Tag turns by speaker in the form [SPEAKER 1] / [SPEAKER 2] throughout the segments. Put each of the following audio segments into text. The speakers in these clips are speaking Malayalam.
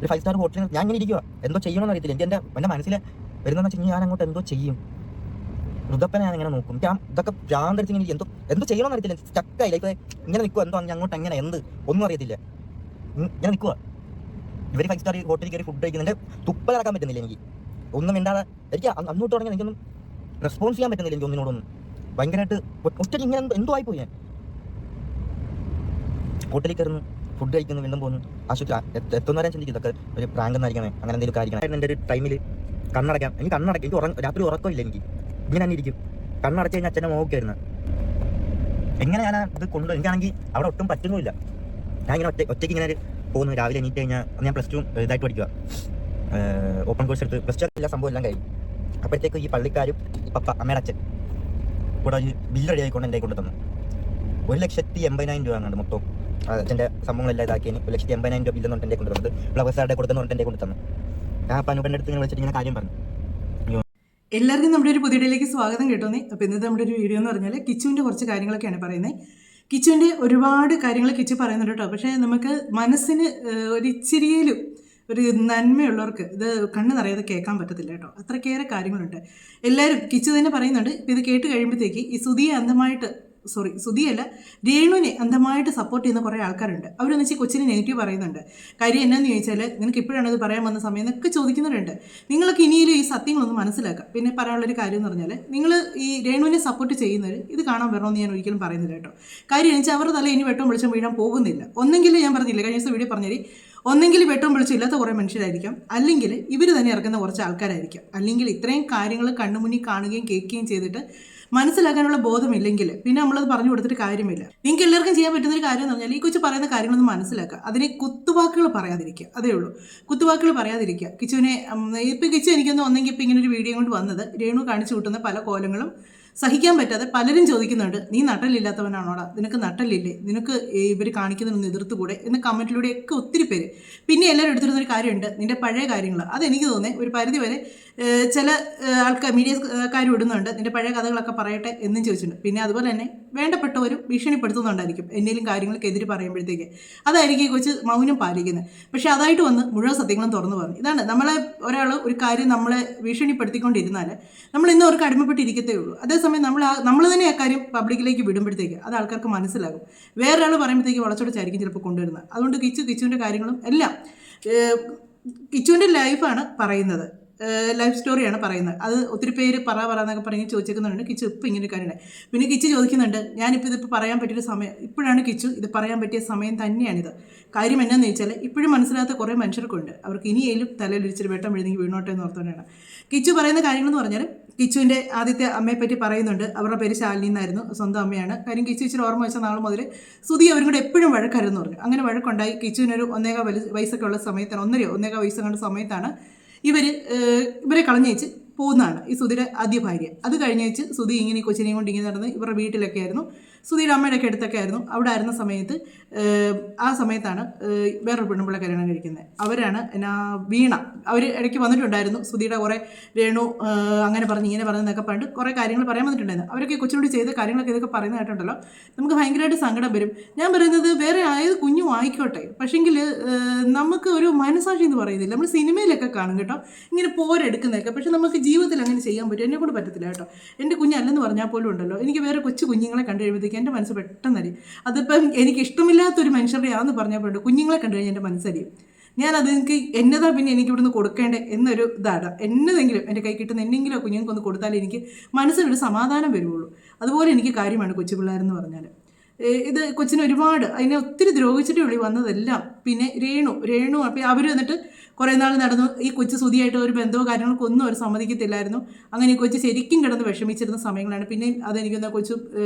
[SPEAKER 1] ഒരു 5 സ്റ്റാർ ഹോട്ടലിൽ ഞാൻ ഇങ്ങനെ ഇരിക്കുക, എന്തോ ചെയ്യണമെന്ന് അറിയത്തില്ല. എൻ്റെ മനസ്സിൽ വരുന്നതെന്ന് വെച്ച് കഴിഞ്ഞാൽ ഞാൻ അങ്ങോട്ട് എന്തോ ചെയ്യും. ഋതപ്പനെ ഞാൻ ഇങ്ങനെ നോക്കും. ഞാൻ ഇതൊക്കെ ഭ്രാന്തടിച്ച് ഇങ്ങനെ എന്തോ ചെയ്യണമെന്ന് അറിയത്തില്ല. സ്റ്റക്കായി ലൈഫ് ഇങ്ങനെ നിൽക്കുക, എന്തോ അങ്ങോട്ട് അങ്ങനെ ഒന്നും അറിയത്തില്ല. ഞാൻ നിൽക്കുക. ഇവർ 5 സ്റ്റാർ ഹോട്ടലിൽ കയറി ഫുഡ് കഴിക്കുന്നുണ്ട്. തുപ്പലിറക്കാൻ പറ്റുന്നില്ല എനിക്ക്. ഒന്നും മിണ്ടാതെ എനിക്ക് അന്നോട്ട് തുടങ്ങി എനിക്കൊന്നും റെസ്പോൺസ് ചെയ്യാൻ പറ്റുന്നില്ല. എനിക്ക് ഒന്നിനോടൊന്നും ഭയങ്കരമായിട്ട് ഒറ്റയ്ക്ക് ഇങ്ങനെ എന്തോ ആയിപ്പോയി. ഞാൻ ഹോട്ടലിൽ കയറുന്നു, ഫുഡ് കഴിക്കുന്നു, വീണ്ടും പോകുന്നു. ആശുപത്രി എത്തുന്നവരെ ചിന്തിക്കും ഇതൊക്കെ ഒരു പ്രാങ്ക് എന്നായിരിക്കണേ, അങ്ങനെ എന്തെങ്കിലും കാര്യമാണ്. എൻ്റെ ഒരു ടൈമിൽ കണ്ണടയ്ക്കാം, എനിക്ക് രാത്രി ഉറക്കമില്ല. എനിക്ക് ഇങ്ങനെ തന്നെ ഇരിക്കും. കണ്ണടച്ച് കഴിഞ്ഞാൽ അച്ഛനെ നോക്കിയായിരുന്നു. എങ്ങനെ ഞാൻ ഇത് എനിക്കാണെങ്കിൽ അവിടെ ഒട്ടും പറ്റുന്നുമില്ല. ഞാൻ ഇങ്ങനെ ഒറ്റയ്ക്ക് ഇങ്ങനെ പോകുന്നു. രാവിലെ എണീറ്റ് കഴിഞ്ഞാൽ ഞാൻ +2 ഇതായിട്ട് പഠിക്കുക, ഓപ്പൺ കോഴ്സ് എടുത്ത് +2 എല്ലാ സംഭവം എല്ലാം കഴിഞ്ഞു. അപ്പോഴത്തേക്ക് ഈ പള്ളിക്കാരും പപ്പ അമ്മയുടെ അച്ഛൻ കൂടെ ഒരു ബില്ല് റെഡി ആയിക്കൊണ്ട് എൻ്റെ കൊണ്ട് തന്നു. 1,80,000 രൂപ അങ്ങാണ്ട് മൊത്തം അച്ഛൻ്റെ സംഭവങ്ങളെല്ലാം ഇതാക്കിയതിന് 1,80,000 രൂപ ബില്ലെന്ന് എൻ്റെ കൊണ്ട് തന്നത്. ഫ്ലവേഴ്സാരുടെ കൊടുത്തെന്ന് എൻ്റെ കൊണ്ട് തന്നു. ഞാൻ അപ്പം അനുപൻ്റെ അടുത്ത് ഇങ്ങനെ വിളിച്ചിട്ട് ഇങ്ങനെ കാര്യം പറഞ്ഞു.
[SPEAKER 2] എല്ലാവർക്കും നമ്മുടെ ഒരു പുതിയ വീഡിയോയിലേക്ക് സ്വാഗതം കേട്ടോന്നേ. അപ്പോൾ ഇന്നത്തെ നമ്മുടെ ഒരു വീഡിയോ എന്ന് പറഞ്ഞാൽ കിച്ചുവിൻ്റെ കുറച്ച് കാര്യങ്ങളൊക്കെയാണ് പറയുന്നത്. കിച്ചുവിൻ്റെ ഒരുപാട് കാര്യങ്ങൾ കിച്ചു പറയുന്നുണ്ട് കേട്ടോ. പക്ഷേ നമുക്ക് മനസ്സിന് ഒരു ഇച്ചിരിയിലും ഒരു നന്മയുള്ളവർക്ക് ഇത് കണ്ണ് നിറയാതെ കേൾക്കാൻ പറ്റത്തില്ല കേട്ടോ. അത്രയ്ക്കേറെ കാര്യങ്ങളുണ്ട്. എല്ലാവരും കിച്ചു തന്നെ പറയുന്നുണ്ട്. ഇപ്പോൾ ഇത് കേട്ട് കഴിയുമ്പോഴത്തേക്ക് ഈ സുധിയല്ല രേണുവിനെ അന്ധമായിട്ട് സപ്പോർട്ട് ചെയ്യുന്ന കുറേ ആൾക്കാരുണ്ട്. അവരെന്ന് വെച്ചാൽ കൊച്ചിനെ നെഗറ്റീവ് പറയുന്നുണ്ട്. കാര്യം എന്നാന്ന് ചോദിച്ചാൽ നിനക്ക് ഇപ്പോഴാണ് ഇത് പറയാൻ വന്ന സമയം എന്നൊക്കെ ചോദിക്കുന്നവരുണ്ട്. നിങ്ങളൊക്കെ ഇനിയും ഈ സത്യങ്ങളൊന്നും മനസ്സിലാക്കാം. പിന്നെ പറയാനുള്ളൊരു കാര്യം എന്ന് പറഞ്ഞാൽ നിങ്ങൾ ഈ രേണുവിനെ സപ്പോർട്ട് ചെയ്യുന്നവർ ഇത് കാണാൻ വരണമെന്ന് ഞാൻ ഒരിക്കലും പറയുന്നില്ല കേട്ടോ. കാര്യം എന്ന് വെച്ചാൽ അവരുടെ തല ഇനി വെട്ടം വിളിച്ചാൽ വീഴാൻ പോകുന്നില്ല. ഒന്നെങ്കിൽ ഞാൻ പറഞ്ഞില്ല, കഴിഞ്ഞ ദിവസം വീഡിയോ പറഞ്ഞേരി, ഒന്നെങ്കിൽ വെട്ടവും വിളിച്ചില്ലാത്ത കുറേ മനുഷ്യരായിരിക്കാം, അല്ലെങ്കിൽ ഇവർ തന്നെ ഇറക്കുന്ന കുറച്ച് ആൾക്കാരായിരിക്കാം, അല്ലെങ്കിൽ ഇത്രയും കാര്യങ്ങൾ കണ്ണുമുന്നിൽ കാണുകയും കേൾക്കുകയും ചെയ്തിട്ട് മനസ്സിലാക്കാനുള്ള ബോധമില്ലെങ്കിൽ പിന്നെ നമ്മളത് പറഞ്ഞു കൊടുത്തിട്ട് കാര്യമില്ല. നിങ്ങൾക്ക് എല്ലാവർക്കും ചെയ്യാൻ പറ്റുന്ന ഒരു കാര്യം എന്ന് പറഞ്ഞാൽ ഈ കൊച്ചു പറയുന്ന കാര്യങ്ങളൊന്നും മനസ്സിലാക്കുക, അതിനെ കുത്തുവാക്കുകൾ പറയാതിരിക്കുക. അതേ ഉള്ളൂ, കുത്തുവാക്കുകൾ പറയാതിരിക്കുക. കിച്ചുവിനെ ഇപ്പം കിച്ചു എനിക്കൊന്ന് ഒന്നെങ്കിൽ ഇപ്പം ഇങ്ങനെ ഒരു വീഡിയോ കൊണ്ട് വന്നത് രേണു കാണിച്ചു കൂട്ടുന്ന പല കോലങ്ങളും സഹിക്കാൻ പറ്റാതെ പലരും ചോദിക്കുന്നുണ്ട്, നീ നട്ടലില്ലാത്തവനാണോടാ, നിനക്ക് നട്ടലില്ലേ, നിനക്ക് ഇവർ കാണിക്കുന്നതിനൊന്ന് എതിർത്തുകൂടെ എന്ന് കമൻറ്റിലൂടെയൊക്കെ ഒത്തിരി പേര്. പിന്നെ എല്ലാവരും എടുത്തിരുന്നൊരു കാര്യമുണ്ട്, നിൻ്റെ പഴയ കാര്യങ്ങൾ. അതെനിക്ക് തോന്നുന്നത് ഒരു പരിധി വരെ ചില ആൾക്കാർ മീഡിയക്കാരും ഇടുന്നുണ്ട്, നിൻ്റെ പഴയ കഥകളൊക്കെ പറയട്ടെ എന്നും ചോദിച്ചിട്ടുണ്ട്. പിന്നെ അതുപോലെ തന്നെ വേണ്ടപ്പെട്ടവരും ഭീഷണിപ്പെടുത്തുന്നുണ്ടായിരിക്കും എന്തെങ്കിലും കാര്യങ്ങൾക്കെതിരെ പറയുമ്പോഴത്തേക്ക്. അതായിരിക്കും ഈ കൊച്ച് മൗനം പാലിക്കുന്നത്. പക്ഷേ അതായിട്ട് വന്ന് മുഴുവൻ സത്യങ്ങളും തുറന്നു പറഞ്ഞു. ഇതാണ് നമ്മളെ ഒരു കാര്യം നമ്മളെ ഭീഷണിപ്പെടുത്തിക്കൊണ്ടിരുന്നാൽ നമ്മൾ ഇന്നും അവർക്ക് അടിമപ്പെട്ടിരിക്കത്തേ ഉള്ളൂ. അതേസമയം നമ്മൾ തന്നെ ആ കാര്യം പബ്ലിക്കിലേക്ക് വിടുമ്പോഴത്തേക്ക് അത് ആൾക്കാർക്ക് മനസ്സിലാകും. വേറൊരാൾ പറയുമ്പോഴത്തേക്ക് വളച്ചൊടിച്ചായിരിക്കും ചിലപ്പോൾ കൊണ്ടുവരുന്നത്. അതുകൊണ്ട് കിച്ചുവിൻ്റെ കാര്യങ്ങളും എല്ലാം കിച്ചുവിൻ്റെ ലൈഫാണ് പറയുന്നത്, ലൈഫ് സ്റ്റോറിയാണ് പറയുന്നത്. അത് ഒത്തിരി പേര് പറയാന്നൊക്കെ പറഞ്ഞ് ചോദിച്ചേക്കുന്നുണ്ട്. കിച്ചു ഇപ്പം ഇങ്ങനെ ഒരു കാര്യമാണ്. പിന്നെ കിച്ചു ചോദിക്കുന്നുണ്ട്, ഞാനിപ്പോൾ ഇതിപ്പോൾ പറയാൻ പറ്റിയൊരു സമയം, ഇപ്പോഴാണ് കിച്ചു ഇത് പറയാൻ പറ്റിയ സമയം തന്നെയാണിത്. കാര്യം എന്നാന്ന് ചോദിച്ചാൽ ഇപ്പോഴും മനസ്സിലാത്ത കുറേ മനുഷ്യർക്കുണ്ട്. അവർക്ക് ഇനിയേലും തലയിൽ ഇച്ചിരി വെട്ടം എഴുതെങ്കിൽ വീണോട്ടെ എന്ന് ഓർത്തുകൊണ്ടാണ് കിച്ചു പറയുന്ന കാര്യങ്ങളെന്ന് പറഞ്ഞാൽ. കിച്ചുവിൻ്റെ ആദ്യത്തെ അമ്മയെപ്പറ്റി പറയുന്നുണ്ട്. അവരുടെ പേര് ശാലിനി എന്നായിരുന്നു, സ്വന്തം അമ്മയാണ്. കാര്യം കിച്ചു ഇച്ചിരി ഓർമ്മ വെച്ച നാൾ മുതൽ സുധി അവരും കൂടെ എപ്പോഴും വഴക്കാരെന്ന് പറഞ്ഞു. അങ്ങനെ വഴക്കുണ്ടായി. കിച്ചുവിനൊരു 1.25 വയസ്സൊക്കെ ഉള്ള സമയത്താണ്, 1.5 വയസ്സ് കണ്ട സമയത്താണ് ഇവരെ കളഞ്ഞേച്ച് പോകുന്നതാണ് ഈ സുധിയുടെ ആദ്യ ഭാര്യ. അത് കഴിഞ്ഞേച്ച് സുധി ഇങ്ങനെ കൊച്ചിനെയും കൊണ്ട് ഇങ്ങനെ നടന്ന് ഇവരുടെ വീട്ടിലൊക്കെ ആയിരുന്നു, സുധിയുടെ അമ്മയുടെ ഒക്കെ അടുത്തൊക്കെ ആയിരുന്നു. അവിടെ ആയിരുന്ന സമയത്ത് ആ സമയത്താണ് വേറൊരു പെണ്ണുമ്പിള്ള കല്യാണം കഴിക്കുന്നത്. അവരാണ് വീണ. അവർ ഇടയ്ക്ക് വന്നിട്ടുണ്ടായിരുന്നു. സുധിയുടെ കുറേ രേണു അങ്ങനെ പറഞ്ഞ് ഇങ്ങനെ പറഞ്ഞെന്നൊക്കെ പണ്ട് കുറേ കാര്യങ്ങൾ പറയാൻ വന്നിട്ടുണ്ടായിരുന്നു. അവരൊക്കെ കൊച്ചിനോട് ചെയ്ത കാര്യങ്ങളൊക്കെ ഇതൊക്കെ പറയുന്ന കേട്ടുണ്ടല്ലോ, നമുക്ക് ഭയങ്കരമായിട്ട് സങ്കടം വരും. ഞാൻ പറയുന്നത് വേറെ ആയത് കുഞ്ഞും ആയിക്കോട്ടെ, പക്ഷേങ്കിൽ നമുക്ക് ഒരു മനസാക്ഷി എന്ന് പറയുന്നില്ല. നമ്മൾ സിനിമയിലൊക്കെ കാണും കേട്ടോ ഇങ്ങനെ പോരെടുക്കുന്നതൊക്കെ, പക്ഷെ നമുക്ക് ജീവിതത്തിൽ അങ്ങനെ ചെയ്യാൻ പറ്റും. എന്നെ കൊണ്ട് പറ്റത്തില്ല കേട്ടോ. എൻ്റെ കുഞ്ഞല്ലെന്ന് പറഞ്ഞാൽ പോലും ഉണ്ടല്ലോ, എനിക്ക് വേറെ കൊച്ചു കുഞ്ഞുങ്ങളെ കണ്ടു കഴിയുമ്പോഴത്തേക്ക് എൻ്റെ മനസ്സ് പെട്ടെന്നറിയും. അതിപ്പം എനിക്ക് ഇഷ്ടമില്ലാത്തൊരു മനുഷ്യരുടെ ആണെന്ന് പറഞ്ഞപ്പോഴുണ്ട് കുഞ്ഞുങ്ങളെ കണ്ടു കഴിഞ്ഞാൽ എൻ്റെ മനസ്സറിയും. ഞാനത് എനിക്ക് എന്നതാ പിന്നെ എനിക്ക് ഇവിടുന്ന് കൊടുക്കേണ്ടേ എന്നൊരു ഇതാണ്. എന്നതെങ്കിലും എൻ്റെ കൈ കിട്ടുന്ന എന്തെങ്കിലും കുഞ്ഞുങ്ങൾക്കൊന്ന് കൊടുത്താലേ എനിക്ക് മനസ്സിനൊരു സമാധാനം വരുള്ളൂ. അതുപോലെ എനിക്ക് കാര്യമാണ് കൊച്ചു പിള്ളേരെന്ന് പറഞ്ഞാൽ. ഇത് കൊച്ചിന് ഒരുപാട് അതിനെ ഒത്തിരി ദ്രോഹിച്ചിട്ടേ ഉള്ളി വന്നതെല്ലാം. പിന്നെ രേണു അപ്പം അവർ വന്നിട്ട് കുറേ നാൾ നടന്നു. ഈ കൊച്ചു സുധിയായിട്ട് ഒരു ബന്ധമോ കാര്യങ്ങൾക്കൊന്നും അവർ സമ്മതിക്കത്തില്ലായിരുന്നു. അങ്ങനെ ഈ കൊച്ചു ശരിക്കും കിടന്ന് വിഷമിച്ചിരുന്ന സമയങ്ങളാണ്. പിന്നെ അതെനിക്കൊന്ന് കൊച്ചു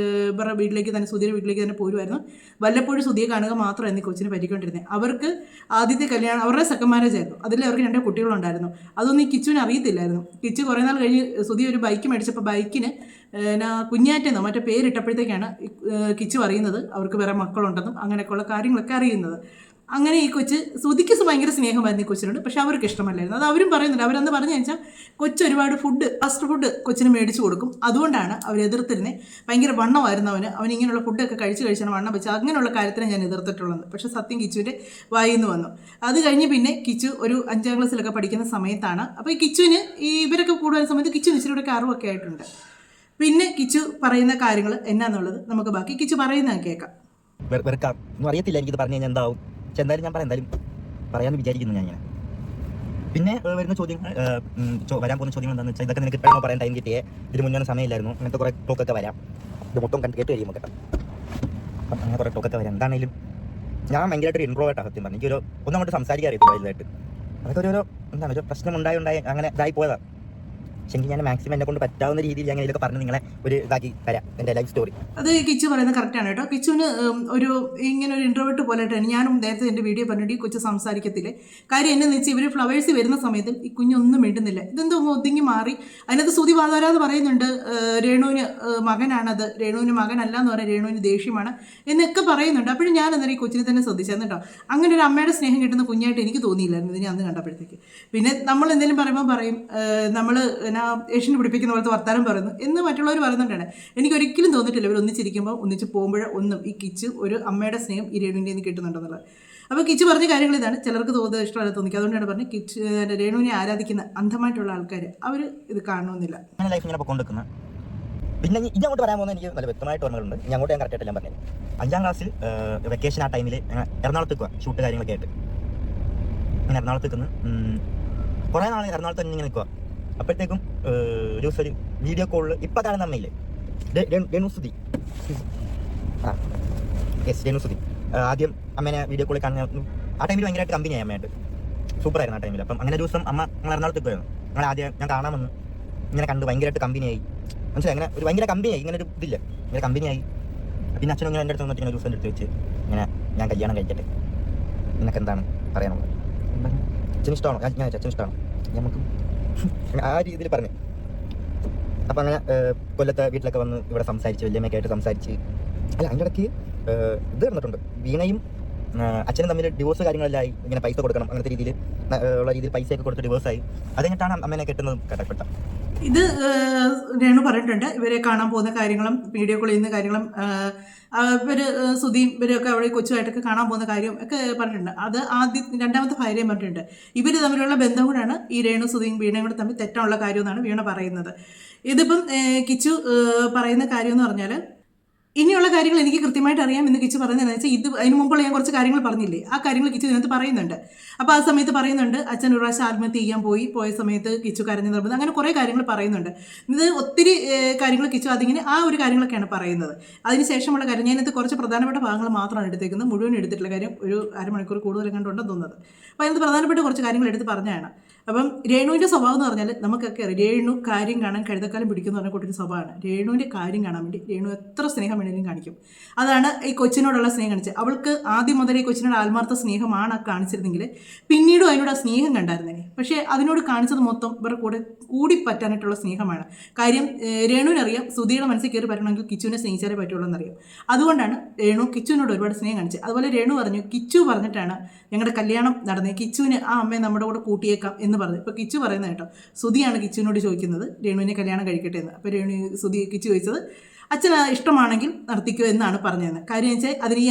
[SPEAKER 2] ഇവരുടെ വീട്ടിലേക്ക് തന്നെ, സുധിയുടെ വീട്ടിലേക്ക് തന്നെ പോരുമായിരുന്നു. വല്ലപ്പോഴും സുധിയെ കാണുക മാത്രമായിരുന്നു ഈ കൊച്ചിനെ പറ്റിക്കൊണ്ടിരുന്നത്. അവർക്ക് ആദ്യത്തെ കല്യാണം അവരുടെ സെക്കൻഡ് മാരേജ് ആയിരുന്നു. അതിൽ അവർക്ക് 2 കുട്ടികളുണ്ടായിരുന്നു. അതൊന്നും ഈ കിച്ചുവിന് അറിയത്തില്ലായിരുന്നു. കിച്ചു കുറേ നാൾ കഴിഞ്ഞ് സുധി ഒരു ബൈക്ക് മേടിച്ചപ്പോൾ ബൈക്കിന് കുഞ്ഞാറ്റെന്നോ മറ്റേ പേരിട്ടപ്പോഴത്തേക്കാണ് കിച്ചു അറിയുന്നത് അവർക്ക് വേറെ മക്കളുണ്ടെന്നും അങ്ങനെയൊക്കെയുള്ള കാര്യങ്ങളൊക്കെ അറിയുന്നത്. അങ്ങനെ ഈ കൊച്ച് ശ്രുതിക്ക് ഭയങ്കര സ്നേഹമായിരുന്നു ഈ കൊച്ചിനോട്. പക്ഷെ അവർക്ക് ഇഷ്ടമല്ലായിരുന്നു. അത് അവരും പറയുന്നുണ്ട്. അവരന്ന് പറഞ്ഞു വെച്ചാൽ കൊച്ച് ഒരുപാട് ഫാസ്റ്റ് ഫുഡ് കൊച്ചിന് മേടിച്ചു കൊടുക്കും. അതുകൊണ്ടാണ് അവർ എതിർത്തിരുന്നത്. ഭയങ്കര വണ്ണമായിരുന്നു അവൻ ഇങ്ങനെയുള്ള ഫുഡൊക്കെ കഴിച്ചാണ് വണ്ണം വെച്ചത്. അങ്ങനെയുള്ള കാര്യത്തിന് ഞാൻ എതിർത്തിട്ടുള്ളത്. പക്ഷേ സത്യം കിച്ചുവിൻ്റെ വായിൽ നിന്ന് വന്നു. അത് കഴിഞ്ഞ് പിന്നെ കിച്ചു ഒരു 5ാം ക്ലാസ്സിലൊക്കെ പഠിക്കുന്ന സമയത്താണ്. അപ്പോൾ ഈ കിച്ചുവിന് ഇവരൊക്കെ കൂടുതൽ സമയത്ത് കിച്ചുവിന് ഇച്ചിരിയൊക്കെ അറിവൊക്കെ ആയിട്ടുണ്ട്. പിന്നെ കിച്ചു പറയുന്ന കാര്യങ്ങൾ എന്നാന്നുള്ളത് നമുക്ക് ബാക്കി കിച്ചു പറയുന്നത് കേൾക്കാം.
[SPEAKER 1] വെറുക്കാം ഒന്നും അറിയത്തില്ല, എനിക്കിത് പറഞ്ഞു കഴിഞ്ഞാൽ എന്താവും. പക്ഷെ എന്തായാലും ഞാൻ എന്തായാലും പറയാമെന്ന് വിചാരിക്കുന്നു ഞാൻ ഇങ്ങനെ. പിന്നെ വരുന്ന ചോദ്യങ്ങൾ, വരാൻ പോകുന്ന ചോദ്യങ്ങൾ എന്താണെന്ന് വെച്ചാൽ, ഇതൊക്കെ നിനക്ക് ഇപ്പോഴാണോ പറയാൻ ടൈം കിട്ടിയേ, ഇതിന് മുന്നേ സമയമില്ലായിരുന്നു, അങ്ങനത്തെ കുറേ ടോക്കൊക്കെ വരാം. ഇത് മൊത്തം കേട്ട് കഴിയുമ്പോൾ കേട്ടോ. അപ്പം അങ്ങനെ കുറേ ടോക്കൊക്കെ വരാം. എന്താണെങ്കിലും ഞാൻ ഭയങ്കരമായിട്ടൊരു ഇൻട്രോവേർട്ടാണ് സത്യം പറഞ്ഞു. എനിക്കൊരു ഒന്നും അങ്ങോട്ട് സംസാരിക്കാൻ അറിയത്തില്ല വലുതായിട്ട്. അതൊക്കെ ഒരു പ്രശ്നം ഉണ്ടായി അങ്ങനെ ഇതായി പോയതാണ്. പക്ഷേ ഞാൻ മാക്സിമം എന്നെ കൊണ്ട് പറ്റാവുന്ന രീതിയിൽ ഞാൻ ഇതിലൊക്കെ പറഞ്ഞ് നിങ്ങളെ ഒരു ഇതാക്കി തരാം, എൻ്റെ ലൈഫ് സ്റ്റോറി.
[SPEAKER 2] അത് കിച്ചു പറയുന്നത് കറക്റ്റാണ് കേട്ടോ. കിച്ചുവിന് ഇങ്ങനെ ഒരു ഇൻട്രോവേർട്ട് പോലെയായിട്ടാണ്. ഞാനും നേരത്തെ എൻ്റെ വീഡിയോ പറഞ്ഞിട്ട് ഈ കൊച്ചു സംസാരിക്കത്തില്ലേ. കാര്യം എന്നു വെച്ചാൽ ഇവർ ഫ്ലവേഴ്സ് വരുന്ന സമയത്ത് ഈ കുഞ്ഞൊന്നും മിണ്ടുന്നില്ല. ഇതെന്തോ ഒതുങ്ങി മാറി. അതിനകത്ത് ശ്രുതി വാതാരാന്ന് പറയുന്നുണ്ട്, രേണുവിന് മകനാണത്, രേണുവിന് മകനല്ല എന്ന് പറയാം, രേണുവിന് ദേഷ്യമാണ് എന്നൊക്കെ പറയുന്നുണ്ട്. അപ്പോഴും ഞാൻ അന്നേരം ഈ കൊച്ചിനെ തന്നെ ശ്രദ്ധിച്ചായിരുന്നു കേട്ടോ. അങ്ങനെ ഒരു അമ്മയുടെ സ്നേഹം കിട്ടുന്ന കുഞ്ഞായിട്ട് എനിക്ക് തോന്നിയില്ലായിരുന്നു ഇതിനെ അന്ന് കണ്ടപ്പോഴത്തേക്ക്. പിന്നെ നമ്മൾ എന്തെങ്കിലും പറയുമ്പോൾ പറയും നമ്മൾ ഏഷ്യന് പിടിപ്പിക്കുന്ന പോലത്തെ വർത്താനം പറയുന്നു എന്ന് മറ്റുള്ളവർ പറയുന്നുണ്ടാണ്. എനിക്കൊരിക്കലും തോന്നിയിട്ടില്ല ഇവർ ഒന്നിച്ചിരിക്കുമ്പോൾ ഒന്നിച്ച് പോകുമ്പോൾ ഒന്നും ഈ കിച്ചു ഒരു അമ്മയുടെ സ്നേഹം ഈ രേണുവിൻ്റെ നിന്ന് കിട്ടുന്നുണ്ടെന്നുള്ളത്. അപ്പോൾ കിച്ചു പറഞ്ഞ കാര്യങ്ങൾ ഇതാണ്. ചിലർക്ക് തോന്നുന്നത് ഇഷ്ടമല്ല തോന്നിക്കുക. അതുകൊണ്ടാണ് പറഞ്ഞത് കിച്ചു രേണുവിനെ ആരാധിക്കുന്ന അന്ധമായിട്ടുള്ള ആൾക്കാർ അവർ ഇത് കാണണമെന്നില്ല.
[SPEAKER 1] ലൈഫ് ഇങ്ങനെ പൊക്കൊണ്ടിരിക്കുന്ന. പിന്നെ ഇനി അങ്ങോട്ട് പറയാൻ പോകുന്നത് എനിക്ക് നല്ല വ്യക്തമായിട്ട് ഓർമ്മകളുണ്ട്. ഇനി അങ്ങോട്ട് ഞാൻ കറക്റ്റായിട്ട് ഞാൻ പറഞ്ഞത് 5ാം ക്ലാസ്സിൽ വെക്കേഷൻ ആ ടൈമിൽ എറണാകുളത്ത് നിൽക്കുക, ഷൂട്ട് കാര്യങ്ങളൊക്കെ ആയിട്ട്. ഇങ്ങനെ എറണാകുളത്ത് നിൽക്കുന്നു. കുറേ നാൾ എറണാകുളത്ത് തന്നെ ഇങ്ങനെ നിൽക്കുക. അപ്പോഴത്തേക്കും ഒരു ദിവസം ഒരു വീഡിയോ കോളിൽ ഇപ്പം കാണുന്ന അമ്മയില്ലേ, രേണുസുതി. രേണുസുതി ആദ്യം അമ്മേനെ വീഡിയോ കോളിൽ കാണുന്ന ആ ടൈമിൽ ഭയങ്കരമായിട്ട് കമ്പനിയായി അമ്മയായിട്ട്. സൂപ്പറായിരുന്നു ആ ടൈമിൽ. അപ്പം അങ്ങനെ ദിവസം അമ്മ ഞങ്ങൾ എറണാകുളത്ത് നിൽക്കുമായിരുന്നു. ഞങ്ങൾ ആദ്യം ഞാൻ കാണാമെന്ന് ഇങ്ങനെ കണ്ട് ഭയങ്കരമായിട്ട് കമ്പനിയായി. മനസ്സിലായി, അങ്ങനെ ഒരു ഭയങ്കര കമ്പനിയായി. ഇങ്ങനെ ഒരു ഇതില്ല, ഇങ്ങനെ കമ്പനിയായി. പിന്നെ അച്ഛനും ഇങ്ങനെ എൻ്റെ അടുത്ത് വന്നിട്ട് ഇങ്ങനെ ദിവസം എടുത്ത് വെച്ച് ഇങ്ങനെ ഞാൻ കല്യാണം കഴിക്കട്ടെ, നിനക്ക് എന്താണ് പറയാനുള്ളത്, അച്ഛന് ഇഷ്ടമാണോ, ഞാൻ അച്ഛന് ഇഷ്ടമാണോ, നമുക്ക് ആ രീതിയിൽ പറഞ്ഞു. അപ്പം അങ്ങനെ കൊല്ലത്തെ വീട്ടിലൊക്കെ വന്ന് ഇവിടെ സംസാരിച്ച് വലിയമ്മയൊക്കെ ആയിട്ട് സംസാരിച്ച്. അല്ല, അതിൻ്റെ ഇടയ്ക്ക് ഇത് നടന്നിട്ടുണ്ട്. വീണയും അച്ഛനും തമ്മിൽ ഡിവോഴ്സ് കാര്യങ്ങളെല്ലാം ഇങ്ങനെ പൈസ കൊടുക്കണം അങ്ങനത്തെ രീതിയിൽ ഉള്ള രീതിയിൽ പൈസയൊക്കെ കൊടുത്ത് ഡിവോഴ്സായി. അത് കഴിഞ്ഞിട്ടാണ് അമ്മേനെ കെട്ടുന്നത് കേട്ടപ്പെട്ട.
[SPEAKER 2] ഇത് രേണു പറഞ്ഞിട്ടുണ്ട്. ഇവരെ കാണാൻ പോകുന്ന കാര്യങ്ങളും വീഡിയോ കോൾ ചെയ്യുന്ന കാര്യങ്ങളും ഇവർ സുധീം ഇവരൊക്കെ അവിടെ കൊച്ചുമായിട്ടൊക്കെ കാണാൻ പോകുന്ന കാര്യം ഒക്കെ പറഞ്ഞിട്ടുണ്ട്. അത് രണ്ടാമത്തെ ഭാര്യയും പറഞ്ഞിട്ടുണ്ട്. ഇവർ തമ്മിലുള്ള ബന്ധം കൂടാണ് ഈ രേണു സുധീം വീണയും കൂടെ തമ്മിൽ തെറ്റാനുള്ള കാര്യമെന്നാണ് വീണ പറയുന്നത്. ഇതിപ്പം കിച്ചു പറയുന്ന കാര്യം എന്ന് പറഞ്ഞാൽ, ഇനിയുള്ള കാര്യങ്ങൾ എനിക്ക് കൃത്യമായിട്ട് അറിയാം എന്ന് കിച്ചു പറയുന്നതെന്ന് വെച്ചാൽ, ഇത് അതിന് മുമ്പുള്ള ഞാൻ കുറച്ച് കാര്യങ്ങൾ പറഞ്ഞില്ലേ, ആ കാര്യങ്ങൾ കിച്ചു ഇതിനകത്ത് പറയുന്നുണ്ട്. അപ്പോൾ ആ സമയത്ത് പറയുന്നുണ്ട് അച്ഛൻ ഒരു പ്രാവശ്യം ആത്മഹത്യ ചെയ്യാൻ പോയ സമയത്ത് കിച്ചു കരഞ്ഞു നിർബന്ധം, അങ്ങനെ കുറേ കാര്യങ്ങൾ പറയുന്നുണ്ട്. ഇത് ഒത്തിരി കാര്യങ്ങൾ കിച്ചു അതിങ്ങനെ ആ ഒരു കാര്യങ്ങളൊക്കെയാണ് പറയുന്നത്. അതിനുശേഷമുള്ള കാര്യം ഞാനത് കുറച്ച് പ്രധാനപ്പെട്ട ഭാഗങ്ങൾ മാത്രമാണ് എടുത്തേക്കുന്നത്, മുഴുവൻ എടുത്തിട്ടുള്ള കാര്യം ഒരു അരമണിക്കൂർ കൂടുതൽ കണ്ടുണ്ടെന്ന് തോന്നുന്നത്. അപ്പോൾ അതിനകത്ത് പ്രധാനപ്പെട്ട കുറച്ച് കാര്യങ്ങൾ എടുത്ത് പറഞ്ഞതാണ്. അപ്പം രേണുവിൻ്റെ സ്വഭാവം എന്ന് പറഞ്ഞാൽ നമുക്കൊക്കെ അറിയാം. രേണു കാര്യം കാണാൻ കഴുതക്കാലം പിടിക്കുമെന്ന് പറഞ്ഞ കൂട്ടൊരു സ്വഭാവമാണ്. രേണുവിൻ്റെ കാര്യം കാണാൻ വേണ്ടി രേണു എത്ര സ്നേഹം വേണമെങ്കിലും കാണിക്കും. അതാണ് ഈ കൊച്ചിനോടുള്ള സ്നേഹം കാണിച്ചത്. അവൾക്ക് ആദ്യം മുതലേ കൊച്ചിനോട് ആത്മാർത്ഥ സ്നേഹമാണ് കാണിച്ചിരുന്നെങ്കിൽ പിന്നീടും അതിനോട് ആ സ്നേഹം കണ്ടായിരുന്നേ. പക്ഷേ അതിനോട് കാണിച്ചത് മൊത്തം ഇവരുടെ കൂടി പറ്റാനായിട്ടുള്ള സ്നേഹമാണ്. കാര്യം രേണുവിനറിയാം സുധിയുടെ മനസ്സിൽ കയറി പറ്റണമെങ്കിൽ കിച്ചുവിനെ സ്നേഹിച്ചാലേ പറ്റുള്ളൂ എന്നറിയാം. അതുകൊണ്ടാണ് രേണു കിച്ചുവിനോട് ഒരുപാട് സ്നേഹം കാണിച്ചത്. അതുപോലെ രേണു പറഞ്ഞു, കിച്ചു പറഞ്ഞിട്ടാണ് ഞങ്ങളുടെ കല്യാണം നടന്നത്, കിച്ചുവിന് ആ അമ്മയെ നമ്മുടെ കൂടെ കൂട്ടിയേക്കാം എന്ന് പറഞ്ഞു. ഇപ്പോൾ കിച്ചു പറയുന്നത് കേട്ടോ, സുധിയാണ് കിച്ചുവിനോട് ചോദിക്കുന്നത് രേണുവിനെ കല്യാണം കഴിക്കട്ടെ എന്ന്. അപ്പോൾ കിച്ചു ചോദിച്ചത് അച്ഛന് ഇഷ്ടമാണെങ്കിൽ നടത്തിക്കോ എന്നാണ് പറഞ്ഞതെന്ന്. കാര്യം വെച്ചാൽ അതിന് ഈ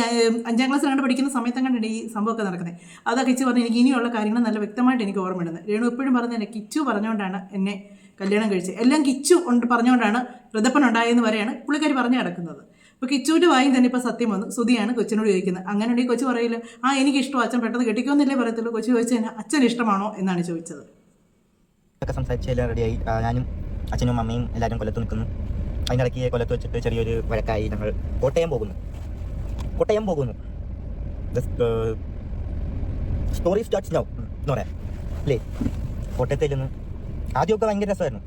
[SPEAKER 2] 5ാം ക്ലാസ്സിൽ കണ്ട് പഠിക്കുന്ന സമയത്ത് കണ്ടിട്ട് ഈ സംഭവമൊക്കെ നടക്കുന്നത്. അതാ കിച്ചു പറഞ്ഞു, എനിക്ക് ഇനിയുള്ള കാര്യങ്ങൾ നല്ല വ്യക്തമായിട്ട് എനിക്ക് ഓർമ്മയിടുന്നത്. രേണു എപ്പോഴും പറഞ്ഞതന്നെ കിച്ചു പറഞ്ഞുകൊണ്ടാണ് എന്നെ കല്യാണം കഴിച്ചത്, എല്ലാം കിച്ചു പറഞ്ഞുകൊണ്ടാണ് ഋതപ്പനുണ്ടായെന്ന് വരെയാണ് പുള്ളിക്കാരി പറഞ്ഞു കിടക്കുന്നത്. അപ്പോൾ കിച്ചുവിൻ്റെ വായും തന്നെ ഇപ്പോൾ സത്യം വന്നു. സുധിയാണ് കൊച്ചിനോട് ചോദിക്കുന്നത്. അങ്ങനെയുണ്ടെങ്കിൽ കൊച്ചു പറയില്ല എനിക്ക് ഇഷ്ടമോ, അച്ഛൻ പെട്ടെന്ന് കെട്ടിക്കുമെന്നല്ലേ പറയത്തുള്ളൂ. കൊച്ചു ചോദിച്ചാൽ അച്ഛൻ ഇഷ്ടമാണോ എന്നാണ് ചോദിച്ചത്.
[SPEAKER 1] സംസാരിച്ച് എല്ലാം റെഡിയായി. ഞാനും അച്ഛനും അമ്മയും എല്ലാവരും കൊല്ലത്ത് നിൽക്കുന്നു. അതിൻ്റെ ഇടയ്ക്ക് കൊല്ലത്ത് വെച്ചിട്ട് ചെറിയൊരു വഴക്കായി. ഞങ്ങൾ കോട്ടയം പോകുന്നു. സ്റ്റോറി സ്റ്റാർട്ട്സ് നൗ എന്ന് പറയാം അല്ലേ. കോട്ടയത്തിൽ നിന്ന് ആദ്യമൊക്കെ ഭയങ്കര രസമായിരുന്നു,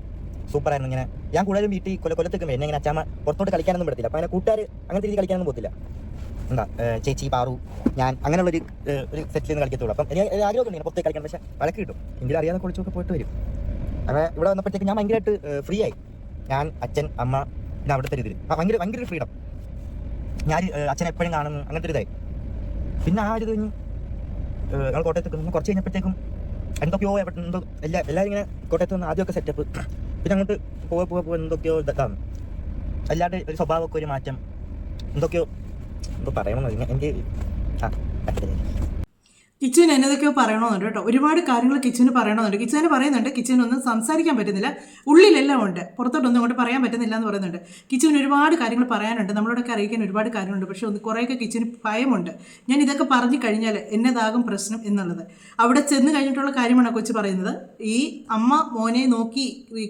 [SPEAKER 1] സൂപ്പറായിരുന്നു. ഇങ്ങനെ ഞാൻ കൂടുതലും വീട്ടിൽ കൊല്ലത്തേക്ക് എന്നെ ഇങ്ങനെ അച്ഛാമ്മ പുറത്തോട്ട് കളിക്കാനൊന്നും പറ്റത്തില്ല. അപ്പോൾ അങ്ങനെ കൂട്ടുകാർ അങ്ങനത്തെ രീതി കളിക്കാനൊന്നും പോകത്തില്ല. എന്താ ചേച്ചി പാറു ഞാൻ അങ്ങനെയുള്ളൊരു സെറ്റിൽ നിന്ന് കളിക്കത്തുള്ളൂ. അപ്പം എനിക്ക് ആഗ്രഹമൊക്കെ ഉണ്ട് പുറത്തേക്ക് കളിക്കാൻ. പക്ഷേ വഴക്ക് കിട്ടും. എങ്കിലും അറിയാതെ കുളിച്ചൊക്കെ പോയിട്ട് വരും. അങ്ങനെ ഇവിടെ വന്നപ്പോഴത്തേക്ക് ഞാൻ ഭയങ്കരമായിട്ട് ഫ്രീ ആയി. ഞാൻ അച്ഛൻ അമ്മ പിന്നെ അവിടുത്തെ രീതിയിൽ ഭയങ്കര ഫ്രീഡം. ഞാൻ അച്ഛനെ എപ്പോഴും കാണുന്നു അങ്ങനത്തെ ഒരു ഇതായി. പിന്നെ ആ ഒരു കഴിഞ്ഞ് ഞങ്ങൾ കോട്ടയത്ത് നിന്ന് കുറച്ച് കഴിഞ്ഞപ്പോഴത്തേക്കും എന്തൊക്കെയോ എന്തോ എല്ലാവരും ഇങ്ങനെ കോട്ടയത്ത് നിന്ന് ആദ്യമൊക്കെ സെറ്റപ്പ്, പിന്നെ അങ്ങോട്ട് പോവുക എന്തൊക്കെയോ ഇതാണ് എല്ലാവരുടെ ഒരു സ്വഭാവമൊക്കെ ഒരു മാറ്റം, എന്തൊക്കെയോ എന്തോ പറയണമെന്ന് എനിക്ക് പറ്റത്തില്ല.
[SPEAKER 2] കിച്ചുവിന് എന്നതൊക്കെയോ പറയണമെന്നുണ്ട് കേട്ടോ. ഒരുപാട് കാര്യങ്ങൾ കിച്ചുവിന് പറയണമെന്നുണ്ട്. കിച്ചുവിന് പറയുന്നുണ്ട് കിച്ചുവിനൊന്നും സംസാരിക്കാൻ പറ്റുന്നില്ല, ഉള്ളിലെല്ലാം ഉണ്ട്, പുറത്തോട്ടൊന്നും അങ്ങോട്ട് പറയാൻ പറ്റുന്നില്ല എന്ന് പറയുന്നുണ്ട്. കിച്ചുവിന് ഒരുപാട് കാര്യങ്ങൾ പറയാനുണ്ട്, നമ്മളോടൊക്കെ അറിയിക്കാൻ ഒരുപാട് കാര്യങ്ങളുണ്ട്. പക്ഷേ കുറേയൊക്കെ കിച്ചുവിന് ഭയമുണ്ട്. ഞാൻ ഇതൊക്കെ പറഞ്ഞു കഴിഞ്ഞാൽ എന്നതാകും പ്രശ്നം എന്നുള്ളത്. അവിടെ ചെന്ന് കഴിഞ്ഞിട്ടുള്ള കാര്യമാണ് കൊച്ചു പറയുന്നത്. ഈ അമ്മ മോനെ നോക്കി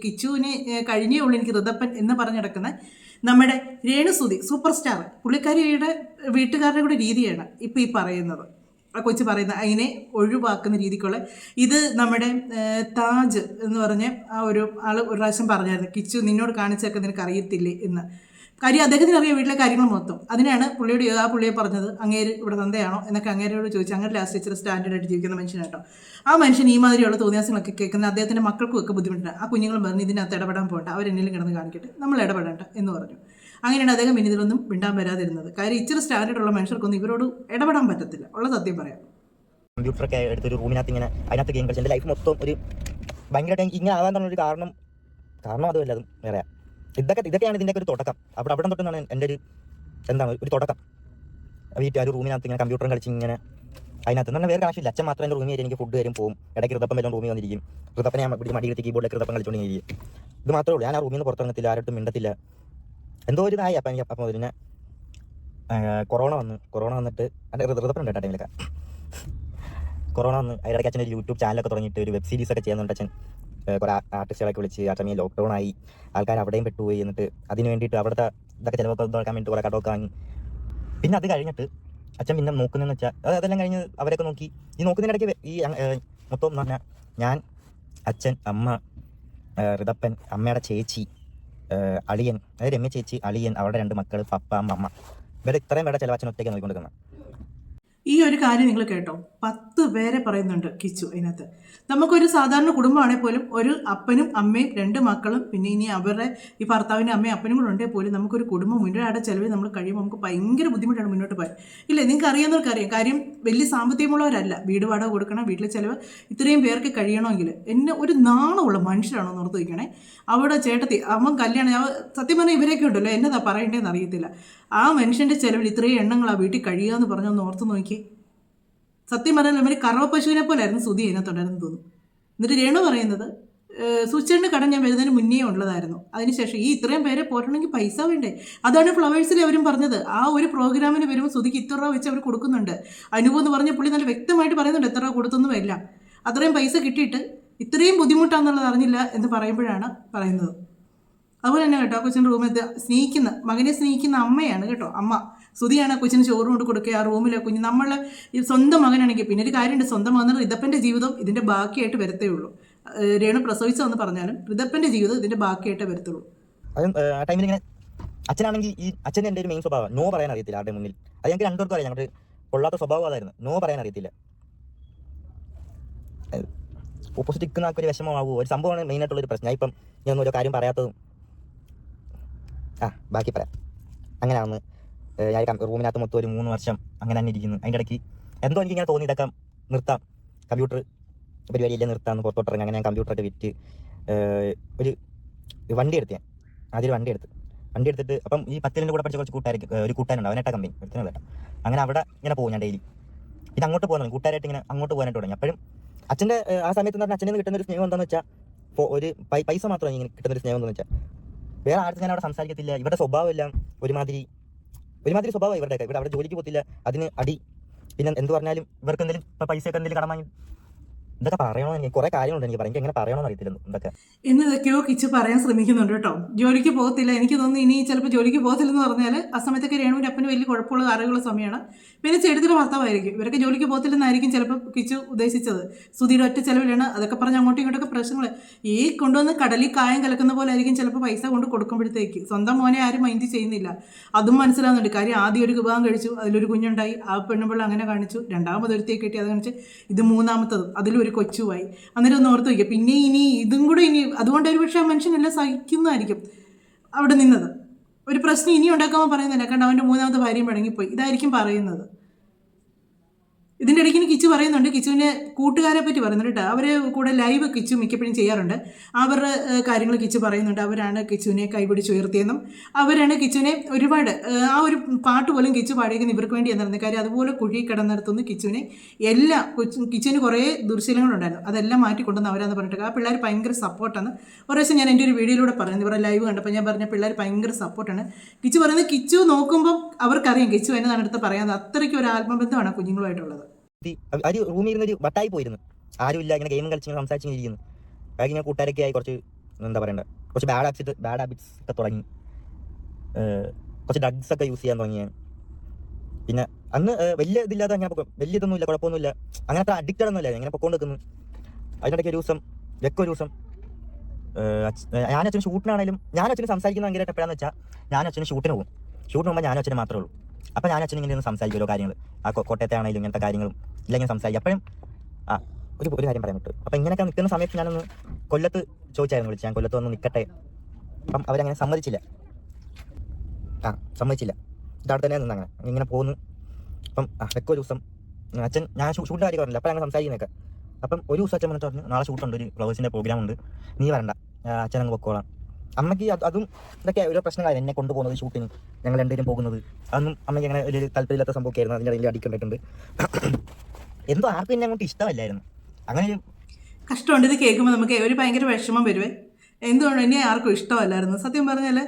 [SPEAKER 2] കിച്ചുവിനെ കഴിഞ്ഞേ ഉള്ളൂ എനിക്ക് ഋതപ്പൻ എന്ന് പറഞ്ഞു കിടക്കുന്ന നമ്മുടെ രേണുസുതി സൂപ്പർ സ്റ്റാർ പുള്ളിക്കാരിയുടെ വീട്ടുകാരുടെ കൂടെ രീതിയാണ് ഇപ്പോൾ ഈ പറയുന്നത്. ആ കൊച്ചു പറയുന്ന അതിനെ ഒഴിവാക്കുന്ന രീതിക്കുള്ള ഇത് നമ്മുടെ താജ് എന്ന് പറഞ്ഞ ആ ഒരു ആൾ ഒരു പ്രാവശ്യം പറഞ്ഞായിരുന്നു, കിച്ചു നിന്നോട് കാണിച്ചൊക്കെ നിനക്ക് അറിയത്തില്ലേ എന്ന്. കാര്യം അദ്ദേഹത്തിന് അറിയാം വീട്ടിലെ കാര്യങ്ങൾ മൊത്തം. അതിനാണ് പുള്ളിയെ പറഞ്ഞത് അങ്ങേര് ഇവിടെ തന്തയാണോ എന്നൊക്കെ അങ്ങേരോട് ചോദിച്ചു. അങ്ങനെ ലാസ്റ്റ് ഇച്ചിരി സ്റ്റാൻഡേർഡായിട്ട് ജീവിക്കുന്ന മനുഷ്യനാട്ടോ. ആ മനുഷ്യൻ ഈ മാതിരിയുള്ള തോന്നിയാസങ്ങളൊക്കെ കേൾക്കുന്ന അദ്ദേഹത്തിൻ്റെ മക്കൾക്കും ഒക്കെ ബുദ്ധിമുട്ടുണ്ട്. ആ കുഞ്ഞുങ്ങൾ പറഞ്ഞ് ഇതിനകത്ത് ഇടപെടാൻ പോകണ്ട, അവരെന്തെങ്കിലും കിടന്ന് കാണിക്കട്ടെ, നമ്മൾ ഇടപെടേണ്ട എന്ന് പറഞ്ഞു. അങ്ങനെയാണ് അദ്ദേഹം പിന്നെ ഇതിലൊന്നും മിണ്ടാൻ വരാതിരുന്നത്. കാര്യം ഇച്ചിരി സ്റ്റാൻഡേർഡുള്ള മനുഷ്യർക്കൊന്നും ഇവരോട് ഇടപെടാൻ പറ്റത്തില്ല, ഉള്ള സത്യം പറയാം.
[SPEAKER 1] കമ്പ്യൂട്ടറൊക്കെ എടുത്തൊരു റൂമിനകത്ത് ഇങ്ങനെ അതിനകത്ത് ഗെയിം കളിച്ച് എൻ്റെ ലൈഫ് മൊത്തം ഒരു ഭയങ്കരമായിട്ട് ഇങ്ങനെ ആവാൻ തന്നൊരു കാരണം അതുമല്ല, അതും വേറെ ഇതൊക്കെയാണ് ഇതിൻ്റെയൊക്കെ ഒരു തുടക്കം. അവിടെ തൊട്ടുന്നാണ് എൻ്റെ ഒരു തുടക്കം. വീട്ടിൽ ഒരു റൂമിനകത്ത് ഇങ്ങനെ കമ്പ്യൂട്ടറും കളിച്ച് ഇങ്ങനെ അതിനകത്ത് തന്നെ വേറെ ആവശ്യമില്ല. അച്ഛൻ മാത്രം എൻ്റെ റൂമിൽ വരെ എനിക്ക് ഫുഡ് വരും പോകും. ഇടയ്ക്ക് ഋതപ്പം വല്ലതും റൂമിൽ വന്നിരിക്കും. ഋതപ്പനെ ഞാൻ ഇവിടെ മടിയിലെത്തി കീബോർഡിലേക്ക് ഋതപ്പം കളിച്ചുകൊണ്ടിരിക്കും. ഇത് മാത്രമേ ഉള്ളൂ. ഞാൻ ആ റൂമിൽ നിന്ന് പുറത്തിറങ്ങത്തില്ല, ആരോട്ടും മിണ്ടത്തില്ല. എന്തോ ഒരു ഇതായി. അപ്പം എനിക്ക് അപ്പം അതിനെ കൊറോണ വന്നിട്ട് ഋതപ്പം ഉണ്ട് കേട്ടോ ടൈമിലൊക്കെ. കൊറോണ വന്ന് അതിനിടയ്ക്ക് അച്ഛൻ ഒരു യൂട്യൂബ് ചാനലൊക്കെ തുടങ്ങിയിട്ട് ഒരു വെബ് സീരീസ് ഒക്കെ ചെയ്യുന്നുണ്ട്. അച്ഛൻ കുറേ ആർട്ടിസ്റ്റുകളൊക്കെ വിളിച്ച് ആ സമയം ലോക്ക്ഡൗൺ ആയി, ആൾക്കാർ അവിടെയും പെട്ടുപോയി. എന്നിട്ട് അതിന് വേണ്ടിയിട്ട് അവിടുത്തെ ഇതൊക്കെ ചിലവൊക്കെ നോക്കാൻ വേണ്ടി കുറേ കടമൊക്കെ വാങ്ങി. പിന്നെ അത് കഴിഞ്ഞിട്ട് അച്ഛൻ പിന്നെ നോക്കുന്നതെന്ന് വെച്ചാൽ അതെല്ലാം കഴിഞ്ഞ് അവരൊക്കെ നോക്കി. ഈ നോക്കുന്നതിനിടയ്ക്ക് ഈ മൊത്തം എന്ന് പറഞ്ഞാൽ ഞാൻ, അച്ഛൻ, അമ്മ, ഋതപ്പൻ, അമ്മയുടെ ചേച്ചി, അളിയൻ, അതായത് രമ്യ ചേച്ചി, അളിയൻ, അവരുടെ 2 മക്കൾ, പപ്പ, അമ്മ, ഇവരെ ഇത്രയും പേരുടെ ചിലവ് അച്ഛൻ ഒറ്റയ്ക്ക് നോക്കിക്കൊണ്ടിരിക്കുന്നത്.
[SPEAKER 2] ഈ ഒരു കാര്യം നിങ്ങൾ കേട്ടോ, 10 പേരെ പറയുന്നുണ്ട് കിച്ചു അതിനകത്ത്. നമുക്കൊരു സാധാരണ കുടുംബമാണെങ്കിൽ പോലും ഒരു അപ്പനും അമ്മയും 2 മക്കളും പിന്നെ ഇനി അവരുടെ ഈ ഭർത്താവിൻ്റെ അമ്മയും അപ്പനും കൂടെ ഉണ്ടെങ്കിൽ പോലും നമുക്കൊരു കുടുംബം മുന്നോട്ട് ചിലവിൽ നമ്മൾ കഴിയുമ്പോൾ നമുക്ക് ഭയങ്കര ബുദ്ധിമുട്ടാണ് മുന്നോട്ട് പോകാൻ. ഇല്ലേ, നിങ്ങൾക്ക് അറിയാവുന്നവർക്ക് അറിയാം. കാര്യം വലിയ സാമ്പത്തികമുള്ളവരല്ല, വീട് വാടക കൊടുക്കണം, വീട്ടിലെ ചിലവ് ഇത്രയും പേർക്ക് കഴിയണമെങ്കിൽ. എന്നെ ഒരു നാണമുള്ള മനുഷ്യരാണോ എന്ന് ഓർത്ത് വയ്ക്കണേ. അവിടെ ചേട്ടത്തി അവൻ കല്യാണം, സത്യം പറഞ്ഞാൽ ഇവരെയൊക്കെ ഉണ്ടല്ലോ എന്നതാ പറയേണ്ടതെന്ന് അറിയത്തില്ല. ആ മനുഷ്യൻ്റെ ചിലവിൽ ഇത്രയും എണ്ണങ്ങൾ ആ വീട്ടിൽ കഴിയുക എന്ന് പറഞ്ഞൊന്ന് ഓർത്ത് നോക്കി. സത്യം പറഞ്ഞാൽ ഇവർ കറവ പശുവിനെ പോലായിരുന്നു സുധി അതിനകത്തുണ്ടായിരുന്നു തോന്നുന്നു. എന്നിട്ട് രേണു പറയുന്നത് സുച്ചേൻ്റെ കട ഞാൻ വരുന്നതിന് മുന്നേ ഉള്ളതായിരുന്നു, അതിനുശേഷം ഈ ഇത്രയും പേരെ പോരണമെങ്കിൽ പൈസ വേണ്ടേ. അതാണ് ഫ്ലവേഴ്സിൽ അവരും പറഞ്ഞത്. ആ ഒരു പ്രോഗ്രാമിന് വരുമ്പോൾ സുധിക്ക് ഇത്ര രൂപ വെച്ച് അവർ കൊടുക്കുന്നുണ്ട്. അനുഭവം എന്ന് പറഞ്ഞ പുള്ളി നല്ല വ്യക്തമായിട്ട് പറയുന്നുണ്ട് എത്ര രൂപ കൊടുത്തൊന്നുമില്ല. അത്രയും പൈസ കിട്ടിയിട്ട് ഇത്രയും ബുദ്ധിമുട്ടാണെന്നുള്ളത് അറിഞ്ഞില്ല എന്ന് പറയുമ്പോഴാണ് പറയുന്നത്. അതുപോലെ തന്നെ കേട്ടോ, കൊച്ചിൻ്റെ റൂമിൽ മകനെ സ്നേഹിക്കുന്ന അമ്മയാണ് കേട്ടോ. അമ്മ സുധിയാണ് കൊച്ചിന് ചോറ് കൊണ്ട് കൊടുക്കുക. ആ റൂമിലെ കുഞ്ഞ് നമ്മളെ ഈ സ്വന്തം മകനാണെങ്കിൽ പിന്നെ ഒരു കാര്യമുണ്ട്, സ്വന്തം മകൻ ഋതപ്പൻ്റെ ജീവിതം ഇതിൻ്റെ ബാക്കിയായിട്ട് വരത്തേ ഉള്ളൂ. രേണു പ്രസവിച്ചതെന്ന് പറഞ്ഞാലും ഋതപ്പൻ്റെ ജീവിതം ഇതിൻ്റെ ബാക്കിയായിട്ടേ വരത്തുള്ളൂ.
[SPEAKER 1] അതും ആ ടൈമിൽ ഇങ്ങനെ അച്ഛനാണെങ്കിൽ ഈ അച്ഛൻ്റെ എൻ്റെ ഒരു മെയിൻ സ്വഭാവം നോ പറയാൻ അറിയത്തില്ല ആരുടെ മുന്നിൽ. അത് ഞങ്ങൾക്ക് 2 പേർക്കും അറിയാം. ഞങ്ങളുടെ കൊള്ളാത്ത സ്വഭാവം അതായിരുന്നു, നോ പറയാൻ അറിയത്തില്ല. ഓപ്പോസിറ്റ് നിൽക്കുന്ന ആൾക്കൊരു വിഷമമാവുമോ ഒരു സംഭവമാണ് മെയിനായിട്ടുള്ളൊരു പ്രശ്നം. ഞാൻ ഇപ്പം ഞാനൊന്നും ഓരോ കാര്യം പറയാത്തതും ബാക്കി പറയാം. അങ്ങനെയാണെന്ന് ഞാൻ റൂമിനകത്ത് മൊത്തം ഒരു 3 വർഷം അങ്ങനെ തന്നെ ഇരിക്കുന്നു. അതിൻ്റെ ഇടയ്ക്ക് എന്തോ എനിക്കിങ്ങനെ തോന്നി ഇതൊക്കെ നിർത്താം, കമ്പ്യൂട്ടർ പരിപാടിയെല്ലാം നിർത്താമെന്ന് പുറത്തോട്ടിറങ്ങി. അങ്ങനെ ഞാൻ കമ്പ്യൂട്ടറൊക്കെ വിറ്റ് ഒരു വണ്ടി എടുത്ത് ഞാൻ ആദ്യം വണ്ടി എടുത്തിട്ട് അപ്പം ഈ 10ൻ്റെ കൂടെ പഠിച്ച കുറച്ച് ഒരു കൂട്ടുകാരുണ്ട്, അവനായിട്ടാ കമ്പനി എടുത്തില്ല. അങ്ങനെ അവിടെ ഇങ്ങനെ പോകും ഞാൻ ഡെയിലി. പിന്നെ അങ്ങോട്ട് പോകുന്നത് കൂട്ടുകാരായിട്ട് ഇങ്ങനെ അങ്ങോട്ട് പോകാനായിട്ട് തുടങ്ങി. അപ്പോഴും അച്ഛൻ്റെ ആ സമയത്ത് എന്ന് പറഞ്ഞാൽ അച്ഛനിൽ നിന്ന് കിട്ടുന്ന ഒരു സ്നേഹം എന്താണെന്ന് വെച്ചാൽ ഒരു പൈസ മാത്രമാണ് ഇങ്ങനെ കിട്ടുന്നൊരു സ്നേഹം എന്താണെന്ന് വെച്ചാൽ വേറെ ആർക്കും ഞാൻ അവിടെ സംസാരിക്കത്തില്ല. ഇവരുടെ സ്വഭാവം എല്ലാം ഒരുമാതിരി സ്വഭാവം ഇവരുടെയൊക്കെ. ഇവിടെ അവിടെ ജോലിക്ക് പോകത്തില്ല, അതിന് അടി. പിന്നെ എന്ത് പറഞ്ഞാലും ഇവർക്ക് എന്തെങ്കിലും പൈസയൊക്കെ എന്തെങ്കിലും കടം വാങ്ങി ഇതൊക്കെ പറയണോ, എനിക്ക് കുറേ കാര്യങ്ങളുണ്ട് എനിക്ക് പറയാം, എങ്ങനെ പറയണമെന്ന് അറിയത്തില്ല ഇതൊക്കെ.
[SPEAKER 2] എന്നതൊക്കെയോ കിച്ചു പറയാൻ ശ്രമിക്കുന്നുണ്ട് കേട്ടോ. ജോലിക്ക് പോകത്തില്ല, എനിക്ക് തോന്നുന്നു ഇനി ചിലപ്പോൾ ജോലിക്ക് പോകത്തില്ലെന്ന് പറഞ്ഞാൽ ആ സമയത്തൊക്കെ രേണുവിൻ്റെ അപ്പന് വലിയ കുഴപ്പമുള്ള അറിവുള്ള സമയമാണ്. പിന്നെ ചെടുത്തിൻ്റെ ഭർത്താവായിരിക്കും. ഇവരൊക്കെ ജോലിക്ക് പോകത്തില്ലെന്നായിരിക്കും ചിലപ്പോൾ കിച്ചു ഉദ്ദേശിച്ചത്. സുധിയുടെ ഒറ്റ ചിലവിലാണ് അതൊക്കെ പറഞ്ഞ് അങ്ങോട്ടും ഇങ്ങോട്ടൊക്കെ പ്രശ്നങ്ങൾ. ഈ കൊണ്ടുവന്ന് കടലിൽ കായം കലക്കുന്ന പോലെ ആയിരിക്കും ചിലപ്പോൾ പൈസ കൊണ്ട് കൊടുക്കുമ്പോഴത്തേക്ക്. സ്വന്തം മോനെ ആരും മൈൻഡ് ചെയ്യുന്നില്ല, അതും മനസ്സിലാവുന്നുണ്ട്. കാര്യം ആദ്യം ഒരു വിവാഹം കഴിച്ചു, അതിലൊരു കുഞ്ഞുണ്ടായി, ആ പെണ്ണുപിള്ള അങ്ങനെ കാണിച്ചു, 2ാമതൊരുത്തിയെ കിട്ടി അത് കാണിച്ച്, ഇത് 3ാമത്തതും, അതിലൊരു കൊച്ചുമായി. അന്നേരം ഒന്ന് ഓർത്ത് വയ്ക്കുക. പിന്നെ ഇനി ഇതും കൂടെ അതുകൊണ്ട് ഒരു പക്ഷേ ആ മനുഷ്യനെല്ലാം സഹിക്കുന്നതായിരിക്കും അവിടെ നിന്നത്. ഒരു പ്രശ്നം ഇനി ഉണ്ടാക്കാമെന്ന് പറയുന്നില്ല, കാരണം അവൻ്റെ 3ാമത്തെ ഭാര്യയും പഴങ്ങിപ്പോയി, ഇതായിരിക്കും പറയുന്നത്. ഇതിൻ്റെ ഇടയ്ക്ക് കിച്ചു പറയുന്നുണ്ട്, കിച്ചുവിൻ്റെ കൂട്ടുകാരെ പറ്റി പറയുന്നുണ്ട് കേട്ടോ. അവർ കൂടെ ലൈവ് കിച്ചു മിക്കപ്പോഴും ചെയ്യാറുണ്ട്. അവരുടെ കാര്യങ്ങൾ കിച്ചു പറയുന്നുണ്ട്. അവരാണ് കിച്ചുവിനെ കൈപിടിച്ച് ഉയർത്തിയെന്നും അവരാണ് കിച്ചുവിനെ ഒരുപാട് ആ ഒരു പാട്ട് പോലും കിച്ചു പാടിയിരിക്കുന്ന ഇവർക്ക് വേണ്ടി എന്നായിരുന്നു കാര്യം. അതുപോലെ കുഴി കിടന്നിടത്തുനിന്ന് കിച്ചുവിനെ എല്ലാം കിച്ചുവിന് കുറേ ദുർശീലങ്ങളുണ്ടായിരുന്നു, അതെല്ലാം മാറ്റിക്കൊണ്ടുവന്ന് അവരാന്ന് പറഞ്ഞിട്ട് ആ പിള്ളേർ ഭയങ്കര സപ്പോർട്ടാണ്. ഒരു പ്രാവശ്യം ഞാൻ എൻ്റെ ഒരു വീഡിയോയിലൂടെ പറഞ്ഞു, ഇവരുടെ ലൈവ് കണ്ടപ്പോൾ ഞാൻ പറഞ്ഞ പിള്ളേർ ഭയങ്കര സപ്പോർട്ടാണ്. കിച്ചു പറയുന്നത് കിച്ചു നോക്കുമ്പോൾ അവർക്കറിയാം കിച്ചു എന്നതാണ് അടുത്ത് പറയാൻ, അത്രയ്ക്ക് ഒരു ആത്മബന്ധമാണ് കുഞ്ഞുങ്ങളുമായിട്ടുള്ളത്.
[SPEAKER 1] ഒരു റൂമിൽ ഇരുന്നൊരു വട്ടായി പോയിരുന്നു, ആരുമില്ല, ഇങ്ങനെ ഗെയിം കളിച്ച് സംസാരിച്ചിരിക്കുന്നു. കാര്യം ഇങ്ങനെ കൂട്ടുകാരൊക്കെ ആയി കുറച്ച് എന്താ പറയണ്ട, കുറച്ച് ബാഡ് ഹാബിറ്റ്സ് ഒക്കെ തുടങ്ങി, കുറച്ച് ഡ്രഗ്സ് ഒക്കെ യൂസ് ചെയ്യാൻ തുടങ്ങി. പിന്നെ അന്ന് വലിയ ഇതില്ലാതെ അങ്ങനെ വലിയ ഇതൊന്നുമില്ല, കുഴപ്പമൊന്നുമില്ല, അങ്ങനത്തെ അഡിക്റ്റഡ് ഒന്നുമില്ല, ഇങ്ങനെ പൊക്കോണ്ട് നിൽക്കുന്നു. അതിനിടയ്ക്ക് ഒരു ദിവസം ഞാനച്ഛന് ഷൂട്ടിനാണെങ്കിലും ഞാനച്ഛന് സംസാരിക്കുന്ന ഭയങ്കരമായിട്ട് എപ്പോഴാന്ന് വെച്ചാൽ ഞാനച്ഛന് ഷൂട്ടിന് പോകുമ്പോൾ ഞാനച്ഛന് മാത്രമേ ഉള്ളൂ. അപ്പോൾ ഞാനച്ഛൻ ഇങ്ങനെ ഒന്ന് സംസാരിക്കും ഓരോ കാര്യങ്ങൾ, ആ കോട്ടയത്തെ ആണെങ്കിലും ഇങ്ങനത്തെ കാര്യങ്ങളും ഇല്ലെങ്കിൽ സംസാരിക്കും. അപ്പോഴും ഒരു കാര്യം പറയാൻ പറ്റും. അപ്പം ഇങ്ങനെയൊക്കെ നിൽക്കുന്ന സമയത്ത് ഞാനൊന്ന് കൊല്ലത്ത് ചോദിച്ചായിരുന്നു, വിളിച്ച് ഞാൻ കൊല്ലത്ത് വന്ന് നിൽക്കട്ടെ. അപ്പം അവരങ്ങനെ സമ്മതിച്ചില്ല. ഇതവിടെ തന്നെ നിന്ന് അങ്ങനെ ഇങ്ങനെ പോകുന്നു. അപ്പം ഒക്കെ ഒരു ദിവസം അച്ഛൻ ഞാൻ ഷൂട്ടിൻ്റെ കാര്യം പറഞ്ഞില്ല, അപ്പം അങ്ങനെ സംസാരിക്കുന്നതൊക്കെ. അപ്പം ഒരു ദിവസം അച്ഛൻ വന്നിട്ട് പറഞ്ഞു, നാളെ ഷൂട്ടുണ്ട്, ഒരു ഫ്ലവേഴ്സിൻ്റെ പ്രോഗ്രാം ഉണ്ട്, നീ വരണ്ട, അച്ഛൻ അങ്ങ് പൊക്കോളാം. അമ്മയ്ക്ക് അതും ഇതൊക്കെ ഓരോ പ്രശ്നങ്ങളായിരുന്നു, എന്നെ കൊണ്ടുപോകുന്നത് ഷൂട്ടിന്, ഞങ്ങൾ രണ്ടുപേരും പോകുന്നത്. അതൊന്നും അമ്മയ്ക്ക് അങ്ങനെ ഒരു താല്പര്യമില്ലാത്ത സംഭവമൊക്കെയായിരുന്നു. അതിൻ്റെ ഇടയിൽ അടിക്കണ്ടായിട്ടുണ്ട്. എന്തോ ആർക്കും എന്നെ അങ്ങോട്ട് ഇഷ്ടമല്ലായിരുന്നു. അങ്ങനെ ഒരു
[SPEAKER 2] കഷ്ടമുണ്ട്. ഇത് കേൾക്കുമ്പോൾ നമുക്ക് ഒരു ഭയങ്കര വിഷമം വരുവേ. എന്തുകൊണ്ട് എന്നെ ആർക്കും ഇഷ്ടമല്ലായിരുന്നു. സത്യം പറഞ്ഞാൽ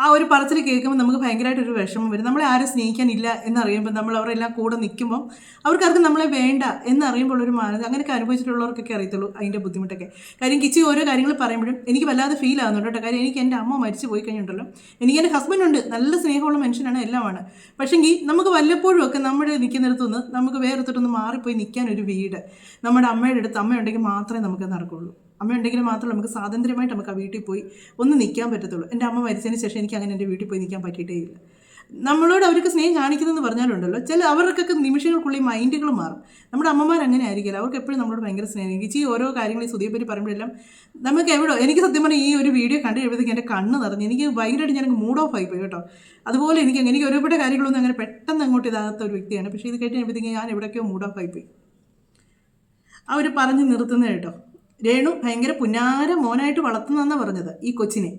[SPEAKER 2] ആ ഒരു പറച്ചിൽ കേൾക്കുമ്പോൾ നമുക്ക് ഭയങ്കരമായിട്ടൊരു വിഷമം വരും. നമ്മളെ ആരും സ്നേഹിക്കാനില്ല എന്നറിയുമ്പോൾ, നമ്മൾ അവരെല്ലാം കൂടെ നിൽക്കുമ്പോൾ അവർക്കാർക്കും നമ്മളെ വേണ്ട എന്നറിയുമ്പോൾ ഒരു അങ്ങനെയൊക്കെ അനുഭവിച്ചിട്ടുള്ളവർക്കൊക്കെ അറിയത്തുള്ളൂ അതിൻ്റെ ബുദ്ധിമുട്ടൊക്കെ. കാര്യം കിച്ചി ഓരോ കാര്യങ്ങൾ പറയുമ്പോഴും എനിക്ക് വല്ലാതെ ഫീൽ ആകുന്നുണ്ട് കേട്ടോ. കാര്യം എനിക്ക് എൻ്റെ അമ്മ മരിച്ചു പോയി കഴിഞ്ഞിട്ടുണ്ടല്ലോ, എനിക്ക് എൻ്റെ ഹസ്ബൻഡുണ്ട്, നല്ല സ്നേഹമുള്ള മനുഷ്യനാണ്, എല്ലാമാണ്. പക്ഷേങ്കിൽ നമുക്ക് വല്ലപ്പോഴും ഒക്കെ നമ്മുടെ നിൽക്കുന്നിടത്തുനിന്ന് നമുക്ക് വേറെത്തൊട്ടൊന്ന് മാറിപ്പോയി നിൽക്കാൻ ഒരു വീട് നമ്മുടെ അമ്മയുടെ അടുത്ത് അമ്മയുണ്ടെങ്കിൽ മാത്രമേ നമുക്ക് നടക്കുകയുള്ളൂ. അമ്മയുണ്ടെങ്കിൽ മാത്രമേ നമുക്ക് സ്വാതന്ത്ര്യമായിട്ട് നമുക്ക് ആ വീട്ടിൽ പോയി ഒന്ന് നിൽക്കാൻ പറ്റത്തുള്ളൂ. എൻ്റെ അമ്മ മരിച്ചതിന് ശേഷം എനിക്ക് അങ്ങനെ എൻ്റെ വീട്ടിൽ പോയി നിൽക്കാൻ പറ്റിയിട്ടേ ഇല്ല. നമ്മളോട് അവർക്ക് സ്നേഹം കാണിക്കുന്നതെന്ന് പറഞ്ഞാലുണ്ടല്ലോ, അവർക്കൊക്കെ നിമിഷങ്ങൾക്കുള്ളിൽ മൈൻഡുകൾ മാറും. നമ്മുടെ അമ്മമാർ അങ്ങനെ ആയിരിക്കില്ല, അവർക്ക് എപ്പോഴും നമ്മളോട് ഭയങ്കര സ്നേഹം. ഈ ഓരോ കാര്യങ്ങൾ ഈ സുധിയെപ്പറ്റി പറയുമ്പോഴെല്ലാം നമുക്ക് എനിക്ക് സത്യം പറഞ്ഞാൽ ഈ ഒരു വീഡിയോ കണ്ടു കഴിയുമ്പോഴത്തേക്ക് എൻ്റെ കണ്ണ് നിറഞ്ഞു. എനിക്ക് ഭയങ്കരമായിട്ട് ഞാൻ മൂഡ് ഓഫ് ആയിപ്പോയി കേട്ടോ. അതുപോലെ എനിക്ക് ഒരുപാട് കാര്യങ്ങളൊന്നും അങ്ങനെ പെട്ടെന്ന് അങ്ങോട്ട് ഇതാകാത്ത ഒരു വ്യക്തിയാണ്. പക്ഷേ ഇത് കേട്ട് കഴിയുമ്പോഴത്തേക്ക് ഞാൻ എവിടേക്കോ മൂഡ് ഓഫ് ആയിപ്പോയി. അവർ പറഞ്ഞു നിർത്തുന്നത് കേട്ടോ. രേണു ഭയങ്കര പുന്നാര മോനായിട്ട് വളർത്തുന്നതെന്നാണ് പറഞ്ഞത് ഈ കൊച്ചിനെ.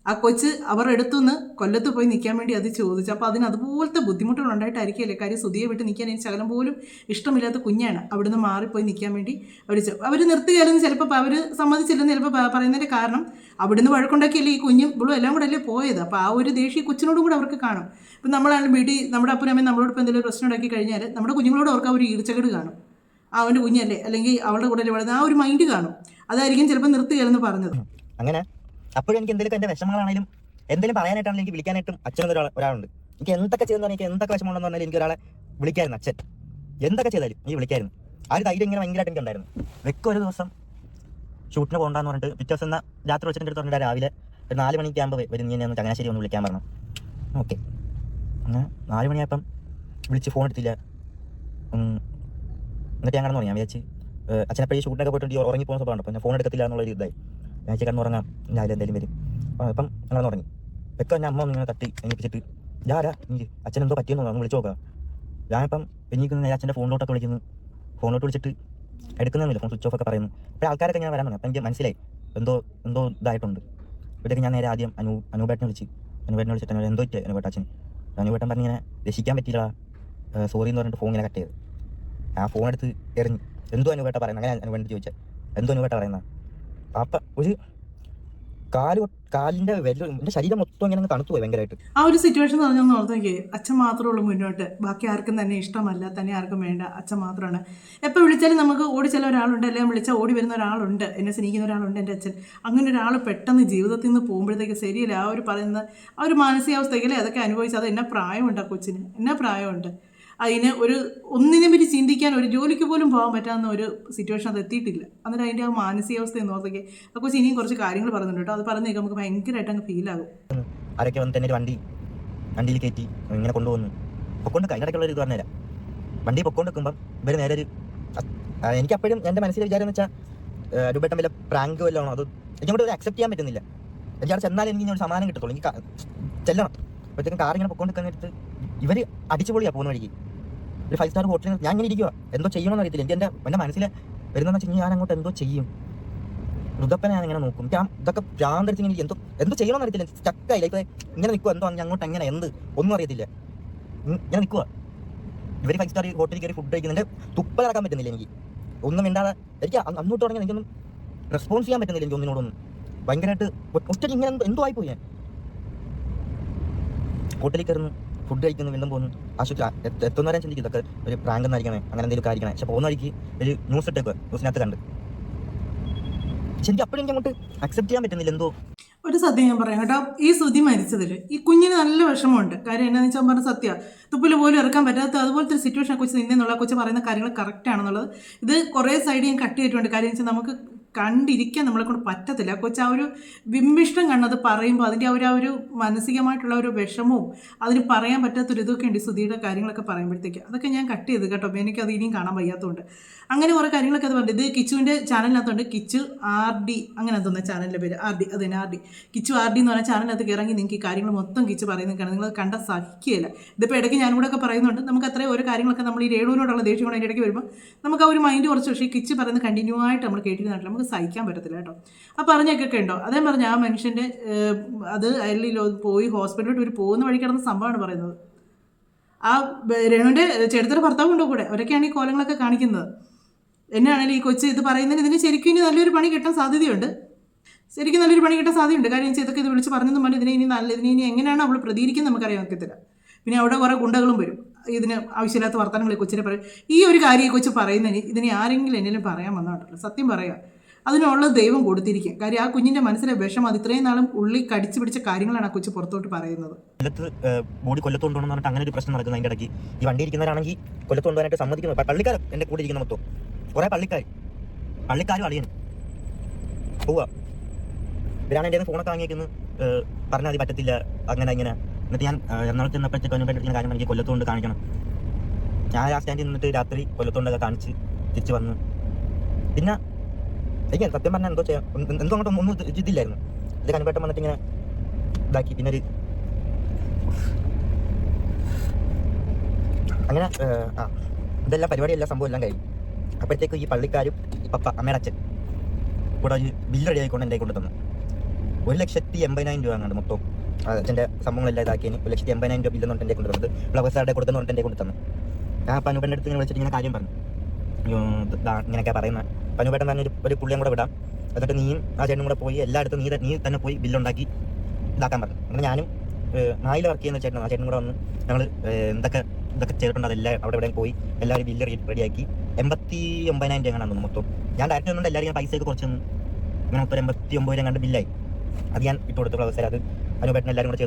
[SPEAKER 2] ആ കൊച്ച് അവർ എടുത്തുനിന്ന് കൊല്ലത്ത് പോയി നിൽക്കാൻ വേണ്ടി അത് ചോദിച്ചു. അപ്പോൾ അതിന് അതുപോലത്തെ ബുദ്ധിമുട്ടുകൾ ഉണ്ടായിട്ടായിരിക്കില്ലേ. കാര്യം സുധിയെ വിട്ട് നിൽക്കാൻ എനിക്ക് ശകലം പോലും ഇഷ്ടമില്ലാത്ത കുഞ്ഞാണ്. അവിടുന്ന് മാറിപ്പോയി നിൽക്കാൻ വേണ്ടി അവർ നിർത്തുകയല്ലെന്ന് ചിലപ്പോൾ അവർ സമ്മതിച്ചില്ലെന്ന് ചിലപ്പോൾ പറയുന്നതിൻ്റെ കാരണം അവിടുന്ന് വഴക്കുണ്ടാക്കിയല്ലേ ഈ കുഞ്ഞും ഇവളും എല്ലാം കൂടെ അല്ലേ പോയത്. അപ്പോൾ ആ ഒരു ദേഷ്യം കൊച്ചിനോടും കൂടെ അവർക്ക് കാണും. ഇപ്പം നമ്മളാണ് വീട്ടിൽ നമ്മുടെ അപ്പനമ്മയും നമ്മളോട് ഇപ്പോൾ എന്തെങ്കിലും പ്രശ്നം ഉണ്ടാക്കി കഴിഞ്ഞാൽ നമ്മുടെ കുഞ്ഞുങ്ങളോട് അവർക്ക് ആ ഒരു ഈർച്ചകേട് കാണും. അവൻ്റെ കുഞ്ഞല്ലേ അല്ലെങ്കിൽ അവളുടെ കൂടെ വളരുന്ന ആ ഒരു മൈൻഡ് കാണും. അതായിരിക്കും ചിലപ്പോൾ നിർത്തുകയെന്ന് പറഞ്ഞത്.
[SPEAKER 1] അങ്ങനെ അപ്പോഴും എനിക്ക് എന്തെങ്കിലും എൻ്റെ വിഷമങ്ങളാണെങ്കിലും എന്തെങ്കിലും പറയാനായിട്ടാണെങ്കിലും എനിക്ക് വിളിക്കാനായിട്ടും അച്ഛനൊരു ഒരാളുണ്ട്. എനിക്ക് എന്തൊക്കെ ചെയ്തെന്ന് പറഞ്ഞാൽ എനിക്ക് എന്തൊക്കെ വിഷമമുണ്ടെന്ന് പറഞ്ഞാൽ എനിക്ക് ഒരാളെ വിളിക്കായിരുന്നു. അച്ഛൻ എന്തൊക്കെ ചെയ്താലും നീ വിളിക്കായിരുന്നു. ആ ഒരു ധൈര്യം ഇങ്ങനെ ഭയങ്കരമായിട്ട് എനിക്ക് ഉണ്ടായിരുന്നു. ഒരു ദിവസം ഷൂട്ടിന് പോകണ്ടെന്ന് പറഞ്ഞിട്ട് പിറ്റേ ദിവസം രാത്രി വെച്ചിട്ട് അടുത്ത് പറഞ്ഞിട്ട് രാവിലെ ഒരു 4 മണിക്ക് ആകുമ്പോൾ വരും, നീ ഒന്ന് ചങ്ങനാശ്ശേരി ഒന്ന് വിളിക്കാൻ പറഞ്ഞു. ഓക്കെ, അങ്ങനെ 4 മണിയായപ്പം വിളിച്ച് ഫോൺ എടുത്തില്ല. എന്നിട്ട് ഞാൻ കിടന്നു. ഞാൻ വിചാരിച്ച് അച്ഛനെപ്പോഴും ഷൂട്ടിനൊക്കെ പോയിട്ട് ഉറങ്ങിപ്പോകുന്ന സ്വഭാവമുണ്ട്. അപ്പം ഞാൻ ഫോൺ എടുക്കത്തില്ല എന്നുള്ളൊരു ഇതായി. ഞാൻ കിടന്നുറങ്ങാം, രാവിലെ എന്തായാലും വരും. അപ്പം അങ്ങനെ ഉറങ്ങി. വെക്കം ഞാൻ അമ്മ ഇങ്ങനെ തട്ടി എണീപ്പിച്ചിട്ട് ഞാരാ എനിക്ക് അച്ഛൻ എന്തോ പറ്റിയെന്ന് ഒന്ന് വിളിച്ച് നോക്കാം. ഞാനിപ്പം എണീക്കുന്ന നേരെ അച്ഛൻ്റെ ഫോണിലോട്ടൊക്കെ വിളിക്കുന്നു. ഫോണിലോട്ട് വിളിച്ചിട്ട് എടുക്കുന്നില്ല, ഫോൺ സ്വിച്ച് ഓഫ് ഒക്കെ പറയുന്നു. അപ്പോൾ ആൾക്കാരൊക്കെ ഞാൻ വരാൻ പറഞ്ഞു. അപ്പം എനിക്ക് മനസ്സിലായി എന്തോ ഇതായിട്ടുണ്ട്. ഇവിടേക്ക് ഞാൻ നേരെ ആദ്യം അനൂപേട്ടനെ വിളിച്ചിട്ട് എന്തോ ഇറ്റ് അനുപേട്ട അച്ഛൻ. അനുപേട്ടൻ പറഞ്ഞ് ഇങ്ങനെ രക്ഷിക്കാൻ പറ്റില്ല, സോറി എന്ന് പറഞ്ഞിട്ട് ഫോൺ ഇങ്ങനെ കട്ട് ചെയ്ത് ആ ഫോൺ എടുത്ത് എറിഞ്ഞ് എന്തോ അനുപേട്ട പറയുന്നത്. അങ്ങനെ അനുപേട്ടൻ ചോദിച്ചാൽ എന്തോ അനുപേട്ട പറയുന്നത്. അപ്പം ഒരു കാലിൻ്റെ എൻ്റെ ശരീരം മൊത്തം ഇങ്ങനെ തണുത്തു പോയി ഭയങ്കരമായിട്ട്.
[SPEAKER 2] ആ ഒരു സിറ്റുവേഷൻ പറഞ്ഞൊന്ന് ഓർത്ത് നോക്കിയേ. അച്ഛൻ മാത്രമേ ഉള്ളൂ മുന്നോട്ട്, ബാക്കി ആർക്കും തന്നെ ഇഷ്ടമല്ല, തന്നെ ആർക്കും വേണ്ട, അച്ഛൻ മാത്രമാണ്. എപ്പോൾ വിളിച്ചാലും നമുക്ക് ഓടി ചെല്ല ഒരാളുണ്ട്, അല്ലെങ്കിൽ വിളിച്ചാൽ ഓടി വരുന്ന ഒരാളുണ്ട്, എന്നെ സ്നേഹിക്കുന്ന ഒരാളുണ്ട്, എൻ്റെ അച്ഛൻ. അങ്ങനെ ഒരാൾ പെട്ടെന്ന് ജീവിതത്തിൽ നിന്ന് പോകുമ്പോഴത്തേക്ക് ശരിയല്ല. ആ ഒരു പറയുന്ന ആ ഒരു മാനസികാവസ്ഥയിലെ അതൊക്കെ അനുഭവിച്ച് അത് എന്നാ പ്രായമുണ്ട് ആ കൊച്ചിന്, എന്നാ പ്രായമുണ്ട്. അതിന് ഒന്നിനെ പറ്റി ചിന്തിക്കാൻ ഒരു ജോലിക്ക് പോലും പോകാൻ പറ്റാവുന്ന ഒരു സിറ്റുവേഷൻ അത് എത്തിയിട്ടില്ല. എന്നിട്ട് അതിൻ്റെ ആ മാനസികാവസ്ഥ എന്ന് ഓർത്തേക്ക് ആ കൊച്ചി ഇനിയും കുറച്ച് കാര്യങ്ങൾ പറയുന്നുണ്ട് കേട്ടോ. അത് പറഞ്ഞേക്ക് നമുക്ക് ഭയങ്കരമായിട്ട് അങ്ങ് ഫീലാകും.
[SPEAKER 1] ആരൊക്കെ വന്നിട്ട് എൻ്റെ വണ്ടിയിൽ കയറ്റി ഇങ്ങനെ കൊണ്ടുപോകുന്നു. പൊക്കൊണ്ട് അതിനിടയ്ക്കുള്ള ഒരു ഇത് പറഞ്ഞുതരാം. വണ്ടി പൊക്കൊണ്ട് വെക്കുമ്പം ഇവർ നേരെ എനിക്ക് അപ്പോഴും എൻ്റെ മനസ്സിലെ വിചാരം എന്ന് വെച്ചാൽ രൂപേട്ടം വല്ല പ്രാങ്ക് വല്ലതാണോ, അത് എനിക്കോട്ട് ഒരു അക്സെപ്റ്റ് ചെയ്യാൻ പറ്റുന്നില്ല. എനിക്ക് അവിടെ ചെന്നാലും എനിക്ക് ഒരു സമാധാനം കിട്ടത്തുള്ളൂ. എനിക്ക് ചെല്ലണം. അപ്പോഴത്തേക്കും കാർ ഇങ്ങനെ പൊക്കൊണ്ട് വെക്കാനായിട്ട് ഇവർ അടിച്ചുപൊളിയാണ് പോകുന്ന വഴിക്ക്. ഒരു 5 സ്റ്റാർ ഹോട്ടലിൽ ഞാൻ ഇങ്ങനെ ഇരിക്കുക, എന്തോ ചെയ്യണമെന്ന് അറിയത്തില്ല. എനിക്ക് എൻ്റെ മനസ്സിൽ വരുന്നതെന്ന് വെച്ച് കഴിഞ്ഞാൽ ഞാൻ അങ്ങോട്ട് എന്തോ ചെയ്യും. ഋതപ്പനെ ഞാൻ ഇങ്ങനെ നോക്കും. ഞാൻ ഇതൊക്കെ ഭ്രാന്തടിച്ച് എനിക്ക് എന്തോ ചെയ്യണമെന്ന് അറിയത്തില്ല. സ്റ്റക്കായില്ല. ഇപ്പം ഇങ്ങനെ നിൽക്കുക, എന്തോ അങ്ങോട്ട് എങ്ങനെ ഒന്നും അറിയത്തില്ല. ഇങ്ങനെ നിൽക്കുക. ഇവർ 5 സ്റ്റാർ ഹോട്ടലിൽ കയറി ഫുഡ് കഴിക്കുന്നുണ്ട്. തുപ്പൽ നടക്കാൻ പറ്റുന്നില്ല എനിക്ക്. ഒന്നും മിണ്ടാതെ എനിക്ക് അങ്ങോട്ട് തുടങ്ങി എനിക്കൊന്നും റെസ്പോൺസ് ചെയ്യാൻ പറ്റുന്നില്ല. എനിക്ക് ഒന്നിനോടൊന്നും ഭയങ്കരമായിട്ട് ഒറ്റയ്ക്ക് ഇങ്ങനെ എന്തോ ആയിപ്പോയി. ഞാൻ ഹോട്ടലിൽ കയറുന്നു, ഫുഡ് കഴിക്കുന്നു, വീണ്ടും പോകുന്നു. ആശുപത്രി എത്തുന്നവരെ ചിന്തിക്കും ഇതൊക്കെ ഒരു പ്രാങ്ക് എന്നായിരിക്കണേ, അങ്ങനെ എന്തെങ്കിലും കാര്യമാണ്. പക്ഷെ പോകുന്ന വഴിക്ക് ഒരു ന്യൂസിനകത്ത് കണ്ട്. പക്ഷെ എനിക്ക് അപ്പോഴും എനിക്ക് അങ്ങോട്ട് അക്സെപ്റ്റ് ചെയ്യാൻ പറ്റുന്നില്ല. എന്തോ
[SPEAKER 2] ഒരു സത്യം ഞാൻ പറയാം കേട്ടോ. ഈ ശ്രുതി മരിച്ചതിൽ ഈ കുഞ്ഞിന് നല്ല വിഷമമുണ്ട്. കാര്യം എന്നാന്ന് വെച്ചാൽ പറഞ്ഞ സത്യം, തുപ്പിൽ പോലും ഇറക്കാൻ പറ്റാത്ത അതുപോലത്തെ ഒരു സിറ്റുവേഷനെ കുറിച്ച് നിന്നെന്നുള്ള കൊച്ചു പറയുന്ന കാര്യങ്ങൾ കറക്റ്റ് ആണെന്നുള്ളത്. ഇത് കുറേ സൈഡ് ഞാൻ കട്ട് ചെയ്തിട്ടുണ്ട്. കാര്യം വെച്ചാൽ നമുക്ക് കണ്ടിരിക്കാൻ നമ്മളെ കൊണ്ട് പറ്റത്തില്ല. കൊച്ചു ആ ഒരു വിമ്മിഷ്ടം കണ്ണത് പറയുമ്പോൾ അതിൻ്റെ ആ ഒരു മാനസികമായിട്ടുള്ള ഒരു വിഷമവും അതിന് പറയാൻ പറ്റാത്തൊരു ഇതൊക്കെ ഉണ്ട് ശ്രുതിയുടെ കാര്യങ്ങളൊക്കെ പറയുമ്പോഴത്തേക്ക്. അതൊക്കെ ഞാൻ കട്ട് ചെയ്ത് കേട്ടോ. എനിക്കത് ഇനിയും കാണാൻ വയ്യാത്തതുകൊണ്ട് അങ്ങനെ കുറേ കാര്യങ്ങളൊക്കെ അത് പറഞ്ഞു. ഇത് കിച്ചുവിൻ്റെ ചാനലിനകത്തുണ്ട്. കിച്ചു RD അങ്ങനെ തോന്നുന്ന ചാനലിൻ്റെ പേര്. RD അത് തന്നെ RD. കിച്ചു RD എന്ന് പറഞ്ഞ ചാനലിനകത്ത് ഇറങ്ങി നിങ്ങൾക്ക് ഈ കാര്യങ്ങൾ മൊത്തം കിച്ചു പറയുന്നതൊക്കെയാണ്. നിങ്ങൾ കണ്ട സഹിക്കുകയില്ല. ഇതിപ്പോൾ ഇടയ്ക്ക് ഞാനും കൂടെ ഒക്കെ പറയുന്നുണ്ട്. നമുക്ക് അത്രയും ഓരോ കാര്യങ്ങളൊക്കെ നമ്മൾ ഈ രേണുവിനോടുള്ള ദേഷ്യം കൊണ്ട് അതിൻ്റെ ഇടയ്ക്ക് വരുമ്പോൾ നമുക്ക് ആ ഒരു മൈൻഡ് കുറച്ച്, പക്ഷേ ഈ കിച്ചു പറയുന്നത് കണ്ടിന്യൂ ആയിട്ട് നമ്മൾ കേട്ടിരുന്നില്ല. നമുക്ക് സഹിക്കാൻ പറ്റത്തില്ല കേട്ടോ. ആ പറഞ്ഞൊക്കെ ഉണ്ടോ. അതേ പറഞ്ഞ ആ മനുഷ്യൻ്റെ അത് അയലിൽ പോയി ഹോസ്പിറ്റലിലോട്ട് ഒരു പോകുന്ന വഴി കിടന്ന സംഭവമാണ് പറയുന്നത്. ആ രേണുവിൻ്റെ ചേട്ടത്തിൻ്റെ ഭർത്താവുണ്ടോ കൂടെ, അവരൊക്കെയാണ് ഈ കോലങ്ങളൊക്കെ കാണിക്കുന്നത്. എന്നാണെങ്കിലും ഈ കൊച്ച് ഇത് പറയുന്നതിന് ഇതിന് ശരിക്കും ഇനി നല്ലൊരു പണി കിട്ടാൻ സാധ്യതയുണ്ട്. കാര്യം വെച്ചാൽ ഇതൊക്കെ ഇത് വിളിച്ച് പറഞ്ഞെന്നും പറഞ്ഞ് ഇതിനെ ഇനി എങ്ങനെയാണ് അവൾ പ്രതികരിക്കുന്നത് നമുക്കറിയാൻ പറ്റത്തില്ല. പിന്നെ അവിടെ കുറേ ഗുണ്ടകളും വരും ഇതിന് ആവശ്യമില്ലാത്ത വർത്തമാനങ്ങൾ കൊച്ചിനെ പറയും. ഈ ഒരു കാര്യം ഈ കൊച്ച് പറയുന്നതിന് ഇതിനെ ആരെങ്കിലും എന്തെങ്കിലും പറയാൻ വന്നോട്ടല്ലോ. സത്യം പറയുക, അതിനുള്ളത് ദൈവം കൊടുത്തിരിക്കും. കാര്യം ആ കുഞ്ഞിൻ്റെ മനസ്സിലെ വിഷം അത് ഇത്രയും നാളും ഉള്ളി കടിച്ചു പിടിച്ച കാര്യങ്ങളാണ് ആ കൊച്ചു പുറത്തോട്ട് പറയുന്നത്.
[SPEAKER 1] ബോഡി കൊല്ലത്ത് കൊണ്ടുപോകണമെന്ന് പറഞ്ഞിട്ട് അങ്ങനെ ഒരു പ്രശ്നം നടക്കുന്നത്. അതിൻ്റെ ഇടയ്ക്ക് ഈ വണ്ടി ഇരിക്കുന്നവരാണെങ്കിൽ കൊല്ലത്ത് കൊണ്ടുപോകാനായിട്ട് സമ്മതിക്കുന്നു. പള്ളിക്കാരും എൻ്റെ കൂടെ ഇരിക്കുന്ന മൊത്തം കുറേ പള്ളിക്കാരും അളിയനും പോവുക. ഇവരാണ് എൻ്റെ ഫോണൊക്കെ വാങ്ങിയേക്കുന്നത്. പറഞ്ഞാൽ അത് പറ്റത്തില്ല, അങ്ങനെ ഇങ്ങനെ. എന്നിട്ട് ഞാൻ എറണാകുളത്ത് നിന്നപ്പോഴത്തേക്ക് അതിനെപ്പറ്റി കാര്യം എനിക്ക് കൊല്ലത്തുകൊണ്ട് കാണിക്കണം. ഞാൻ ആ സ്റ്റാൻഡിൽ നിന്നിട്ട് രാത്രി കൊല്ലത്തുകൊണ്ടൊക്കെ കാണിച്ച് തിരിച്ച് വന്നു. പിന്നെ എനിക്ക് സത്യം പറഞ്ഞാൽ എന്തോ അങ്ങോട്ട് ഒന്നും ഇതില്ലായിരുന്നു. ഇത് കനുപേട്ടം വന്നിട്ട് ഇങ്ങനെ ഇതാക്കി. പിന്നെ ഒരു അങ്ങനെ ഇതെല്ലാം പരിപാടിയെല്ലാം സംഭവം എല്ലാം കഴിഞ്ഞു. അപ്പോഴത്തേക്ക് ഈ പള്ളിക്കാരും ഈ പപ്പ അമ്മയുടെ അച്ഛൻ കൂടെ ഒരു ബില്ല് റെഡി ആയിക്കൊണ്ട് എൻ്റെ കൊണ്ട് തന്നു. 1,80,000 രൂപ അങ്ങാണ്ട് മൊത്തം അച്ഛൻ്റെ സംഭവങ്ങളെല്ലാം ഇതാക്കിയതിന് 1,80,000 രൂപ ബില്ലെന്ന് പറഞ്ഞിട്ട് എൻ്റെ കൊണ്ട് തന്നത്. ഫ്ലവേഴ്സാരുടെ കൊടുത്തെന്ന് പറഞ്ഞിട്ട് എൻ്റെ കൊണ്ട് തന്നു. ഞാൻ പനുപേട്ടൻ്റെ അടുത്ത് ഇങ്ങനെ വിളിച്ചിട്ട് ഇങ്ങനെ കാര്യം പറഞ്ഞു. ഇങ്ങനെയൊക്കെ പറയുന്നത്. പനുപേട്ടൻ തന്നെ ഒരു പുള്ളിയും കൂടെ വിടാം, എന്നിട്ട് നീയും ആ ചേട്ടനും കൂടെ പോയി എല്ലായിടത്തും നീ തന്നെ പോയി ബില്ലുണ്ടാക്കി ഇതാക്കാൻ പറഞ്ഞു. അങ്ങനെ ഞാനും നായിൽ വർക്ക് ചെയ്യുന്ന ചേട്ടനും ആ ചേട്ടനും കൂടെ വന്ന് ഞങ്ങൾ ഇതൊക്കെ ചെയ്തിട്ടുണ്ട്. അതെല്ലാം അവിടെ എവിടെയും പോയി എല്ലാവരും ബില്ല് റെഡിയാക്കി. 89,000 രൂപ കാണാൻ മൊത്തം. ഞാൻ ഡയറക്റ്റ് വന്നുകൊണ്ട് എല്ലാവരും പൈസയൊക്കെ കുറച്ച് തന്നു. ഇങ്ങനെ മൊത്തം 89,000 കണ്ട് ബില്ലായി. അത് ഞാൻ ഇട്ട് കൊടുത്ത ഫ്ലവേഴ്സിൽ. അത് അനുപേട്ടൻ എല്ലാവരും കൂടെ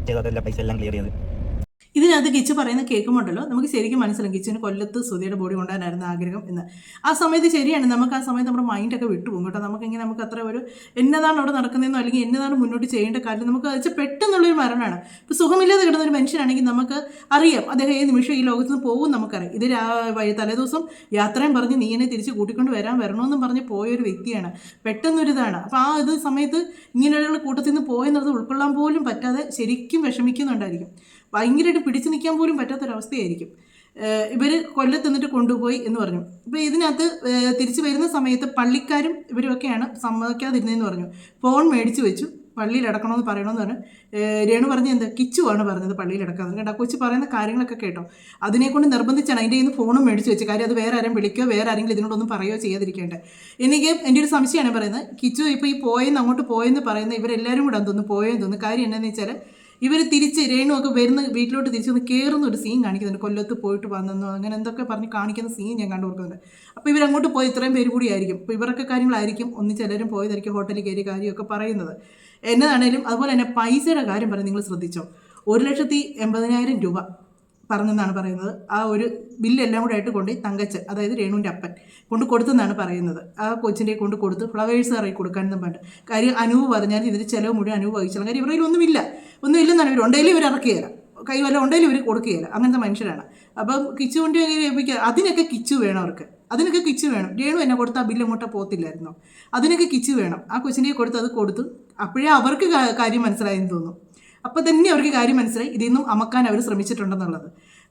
[SPEAKER 1] ചെയ്തതെല്ലാം പൈസ എല്ലാം ക്ലിയർ ചെയ്ത്.
[SPEAKER 2] ഇതിനകത്ത് കിച്ചു പറയുന്ന കേൾക്കുമ്പോണ്ടല്ലോ നമുക്ക് ശരിക്കും മനസ്സിലാവും കിച്ചുവിന് കൊല്ലത്ത് ശ്രുതിയുടെ ബോഡി കൊണ്ടുവരാനായിരുന്നു ആഗ്രഹം എന്ന്. ആ സമയത്ത് ശരിയാണ്, നമുക്ക് ആ സമയത്ത് നമ്മുടെ മൈൻഡൊക്കെ വിട്ടുപോകും കേട്ടോ. നമുക്ക് അത്ര ഒരു എന്നതാണ് അവിടെ നടക്കുന്നതെന്നോ അല്ലെങ്കിൽ എന്നതാണ് മുന്നോട്ട് ചെയ്യേണ്ട കാര്യം നമുക്ക് വെച്ചാൽ പെട്ടെന്നുള്ളൊരു മരണമാണ്. ഇപ്പോൾ സുഖമില്ലാതെ കിടന്ന ഒരു മനുഷ്യനാണെങ്കിൽ നമുക്ക് അറിയാം അദ്ദേഹം ഏത് നിമിഷം ഈ ലോകത്ത് നിന്ന് പോകും നമുക്കറിയാം. ഇത് തലേദിവസം യാത്രയും പറഞ്ഞ് നീ എന്നെ തിരിച്ച് കൂട്ടിക്കൊണ്ട് വരണമെന്നും പറഞ്ഞ് പോയൊരു വ്യക്തിയാണ്. പെട്ടെന്നൊരിതാണ്. അപ്പോൾ ആ ഇത് സമയത്ത് ഇങ്ങനെയുള്ള കൂട്ടത്തിൽ നിന്ന് പോയെന്നുള്ളത് ഉൾക്കൊള്ളാൻ പോലും പറ്റാതെ ശരിക്കും വിഷമിക്കുന്നുണ്ടായിരിക്കും. ഭയങ്കരമായിട്ട് പിടിച്ചു നിൽക്കാൻ പോലും പറ്റാത്തൊരവസ്ഥയായിരിക്കും. ഇവർ കൊല്ലത്ത് നിന്നിട്ട് കൊണ്ടുപോയി എന്ന് പറഞ്ഞു. ഇപ്പോൾ ഇതിനകത്ത് തിരിച്ചു വരുന്ന സമയത്ത് പള്ളിക്കാരും ഇവരുമൊക്കെയാണ് സമ്മതിക്കാതിരുന്നതെന്ന് പറഞ്ഞു. ഫോൺ മേടിച്ച് വെച്ചു, പള്ളിയിൽ അടക്കണമെന്ന് പറയണമെന്ന് പറഞ്ഞു. രേണു പറഞ്ഞ് എന്താ കിച്ചുവാണ് പറഞ്ഞത് പള്ളിയിൽ അടക്കാമെന്ന്. കേട്ടോ കൊച്ചു പറയുന്ന കാര്യങ്ങളൊക്കെ കേട്ടോ. അതിനെക്കൊണ്ട് നിർബന്ധിച്ചാണ് അതിൻ്റെ നിന്ന് ഫോണും മേടിച്ച് വെച്ച്. കാര്യം അത് വേറെ ആരും വിളിക്കുകയോ വേറെ ആരെങ്കിലും ഇതിനോടൊന്നും പറയുകയോ ചെയ്യാതിരിക്കേണ്ടത്. എനിക്ക് എൻ്റെ ഒരു സംശയമാണ് പറയുന്നത്. കിച്ചു ഇപ്പോൾ ഈ പോയെന്ന് അങ്ങോട്ട് പോയെന്ന് പറയുന്നത് ഇവരെല്ലാവരും കൂടെ തോന്നുന്നു പോയെന്ന് തോന്നുന്നു. കാര്യം എന്താണെന്ന് വെച്ചാൽ ഇവർ തിരിച്ച് രേണുവൊക്കെ വരുന്ന വീട്ടിലോട്ട് തിരിച്ച് വന്ന് കയറുന്ന ഒരു സീൻ കാണിക്കുന്നുണ്ട്. കൊല്ലത്ത് പോയിട്ട് വന്നെന്നോ അങ്ങനെ എന്തൊക്കെ പറഞ്ഞ് കാണിക്കുന്ന സീൻ ഞാൻ കണ്ടു കൊടുക്കുന്നുണ്ട്. അപ്പോൾ ഇവരങ്ങോട്ട് പോയി ഇത്രയും പേര് കൂടിയായിരിക്കും. അപ്പോൾ ഇവരൊക്കെ കാര്യങ്ങളായിരിക്കും ഒന്നിച്ചെല്ലാവരും പോയതായിരിക്കും ഹോട്ടലിൽ കയറിയ കാര്യമൊക്കെ പറയുന്നത്. എന്നതാണേലും അതുപോലെ തന്നെ പൈസയുടെ കാര്യം പറഞ്ഞ് നിങ്ങൾ ശ്രദ്ധിച്ചോ. 1,80,000 രൂപ പറഞ്ഞെന്നാണ് പറയുന്നത്. ആ ഒരു ബില്ലെല്ലാം കൂടെ ആയിട്ട് കൊണ്ട് തങ്കച്ചൻ, അതായത് രേണുവിൻ്റെ അപ്പൻ കൊണ്ട് കൊടുത്തെന്നാണ് പറയുന്നത്. ആ കൊച്ചിൻ്റെ കൊണ്ട് കൊടുത്ത് ഫ്ലവേഴ്സ് ഇറക്കി കൊടുക്കാനെന്നും പറഞ്ഞിട്ട്. കാര്യം അനൂപ് പറഞ്ഞാൽ ഇതിന് ചിലവ് മുഴുവൻ അനൂപ് വഹിച്ചാൽ. കാര്യം ഇവരുടെ ഒന്നുമില്ലെന്നാണ് ഇവർ ഉണ്ടെങ്കിലും ഇവർ ഇറക്കുകയില്ല, കൈ വല്ല ഉണ്ടെങ്കിലും ഇവർ കൊടുക്കുകയില്ല. അങ്ങനത്തെ മനുഷ്യരാണ്. അപ്പം കിച്ചുവിൻ്റെ അതിനൊക്കെ കിച്ചു വേണം അവർക്ക്. അതിനൊക്കെ കിച്ചു വേണം. രേണു എന്നെ കൊടുത്ത് ആ ബില്ല് അങ്ങോട്ട് പോകത്തില്ലായിരുന്നോ? അതിനൊക്കെ കിച്ചു വേണം. ആ കൊച്ചിൻ്റെ കൊടുത്ത് അത് കൊടുത്തു. അപ്പോഴേ അവർക്ക് കാര്യം മനസ്സിലായെന്ന് തോന്നുന്നു. അപ്പോൾ തന്നെ അവർക്ക് കാര്യം മനസ്സിലായി ഇതിൽ നിന്നും അമക്കാൻ അവർ ശ്രമിച്ചിട്ടുണ്ടെന്നുള്ളത്.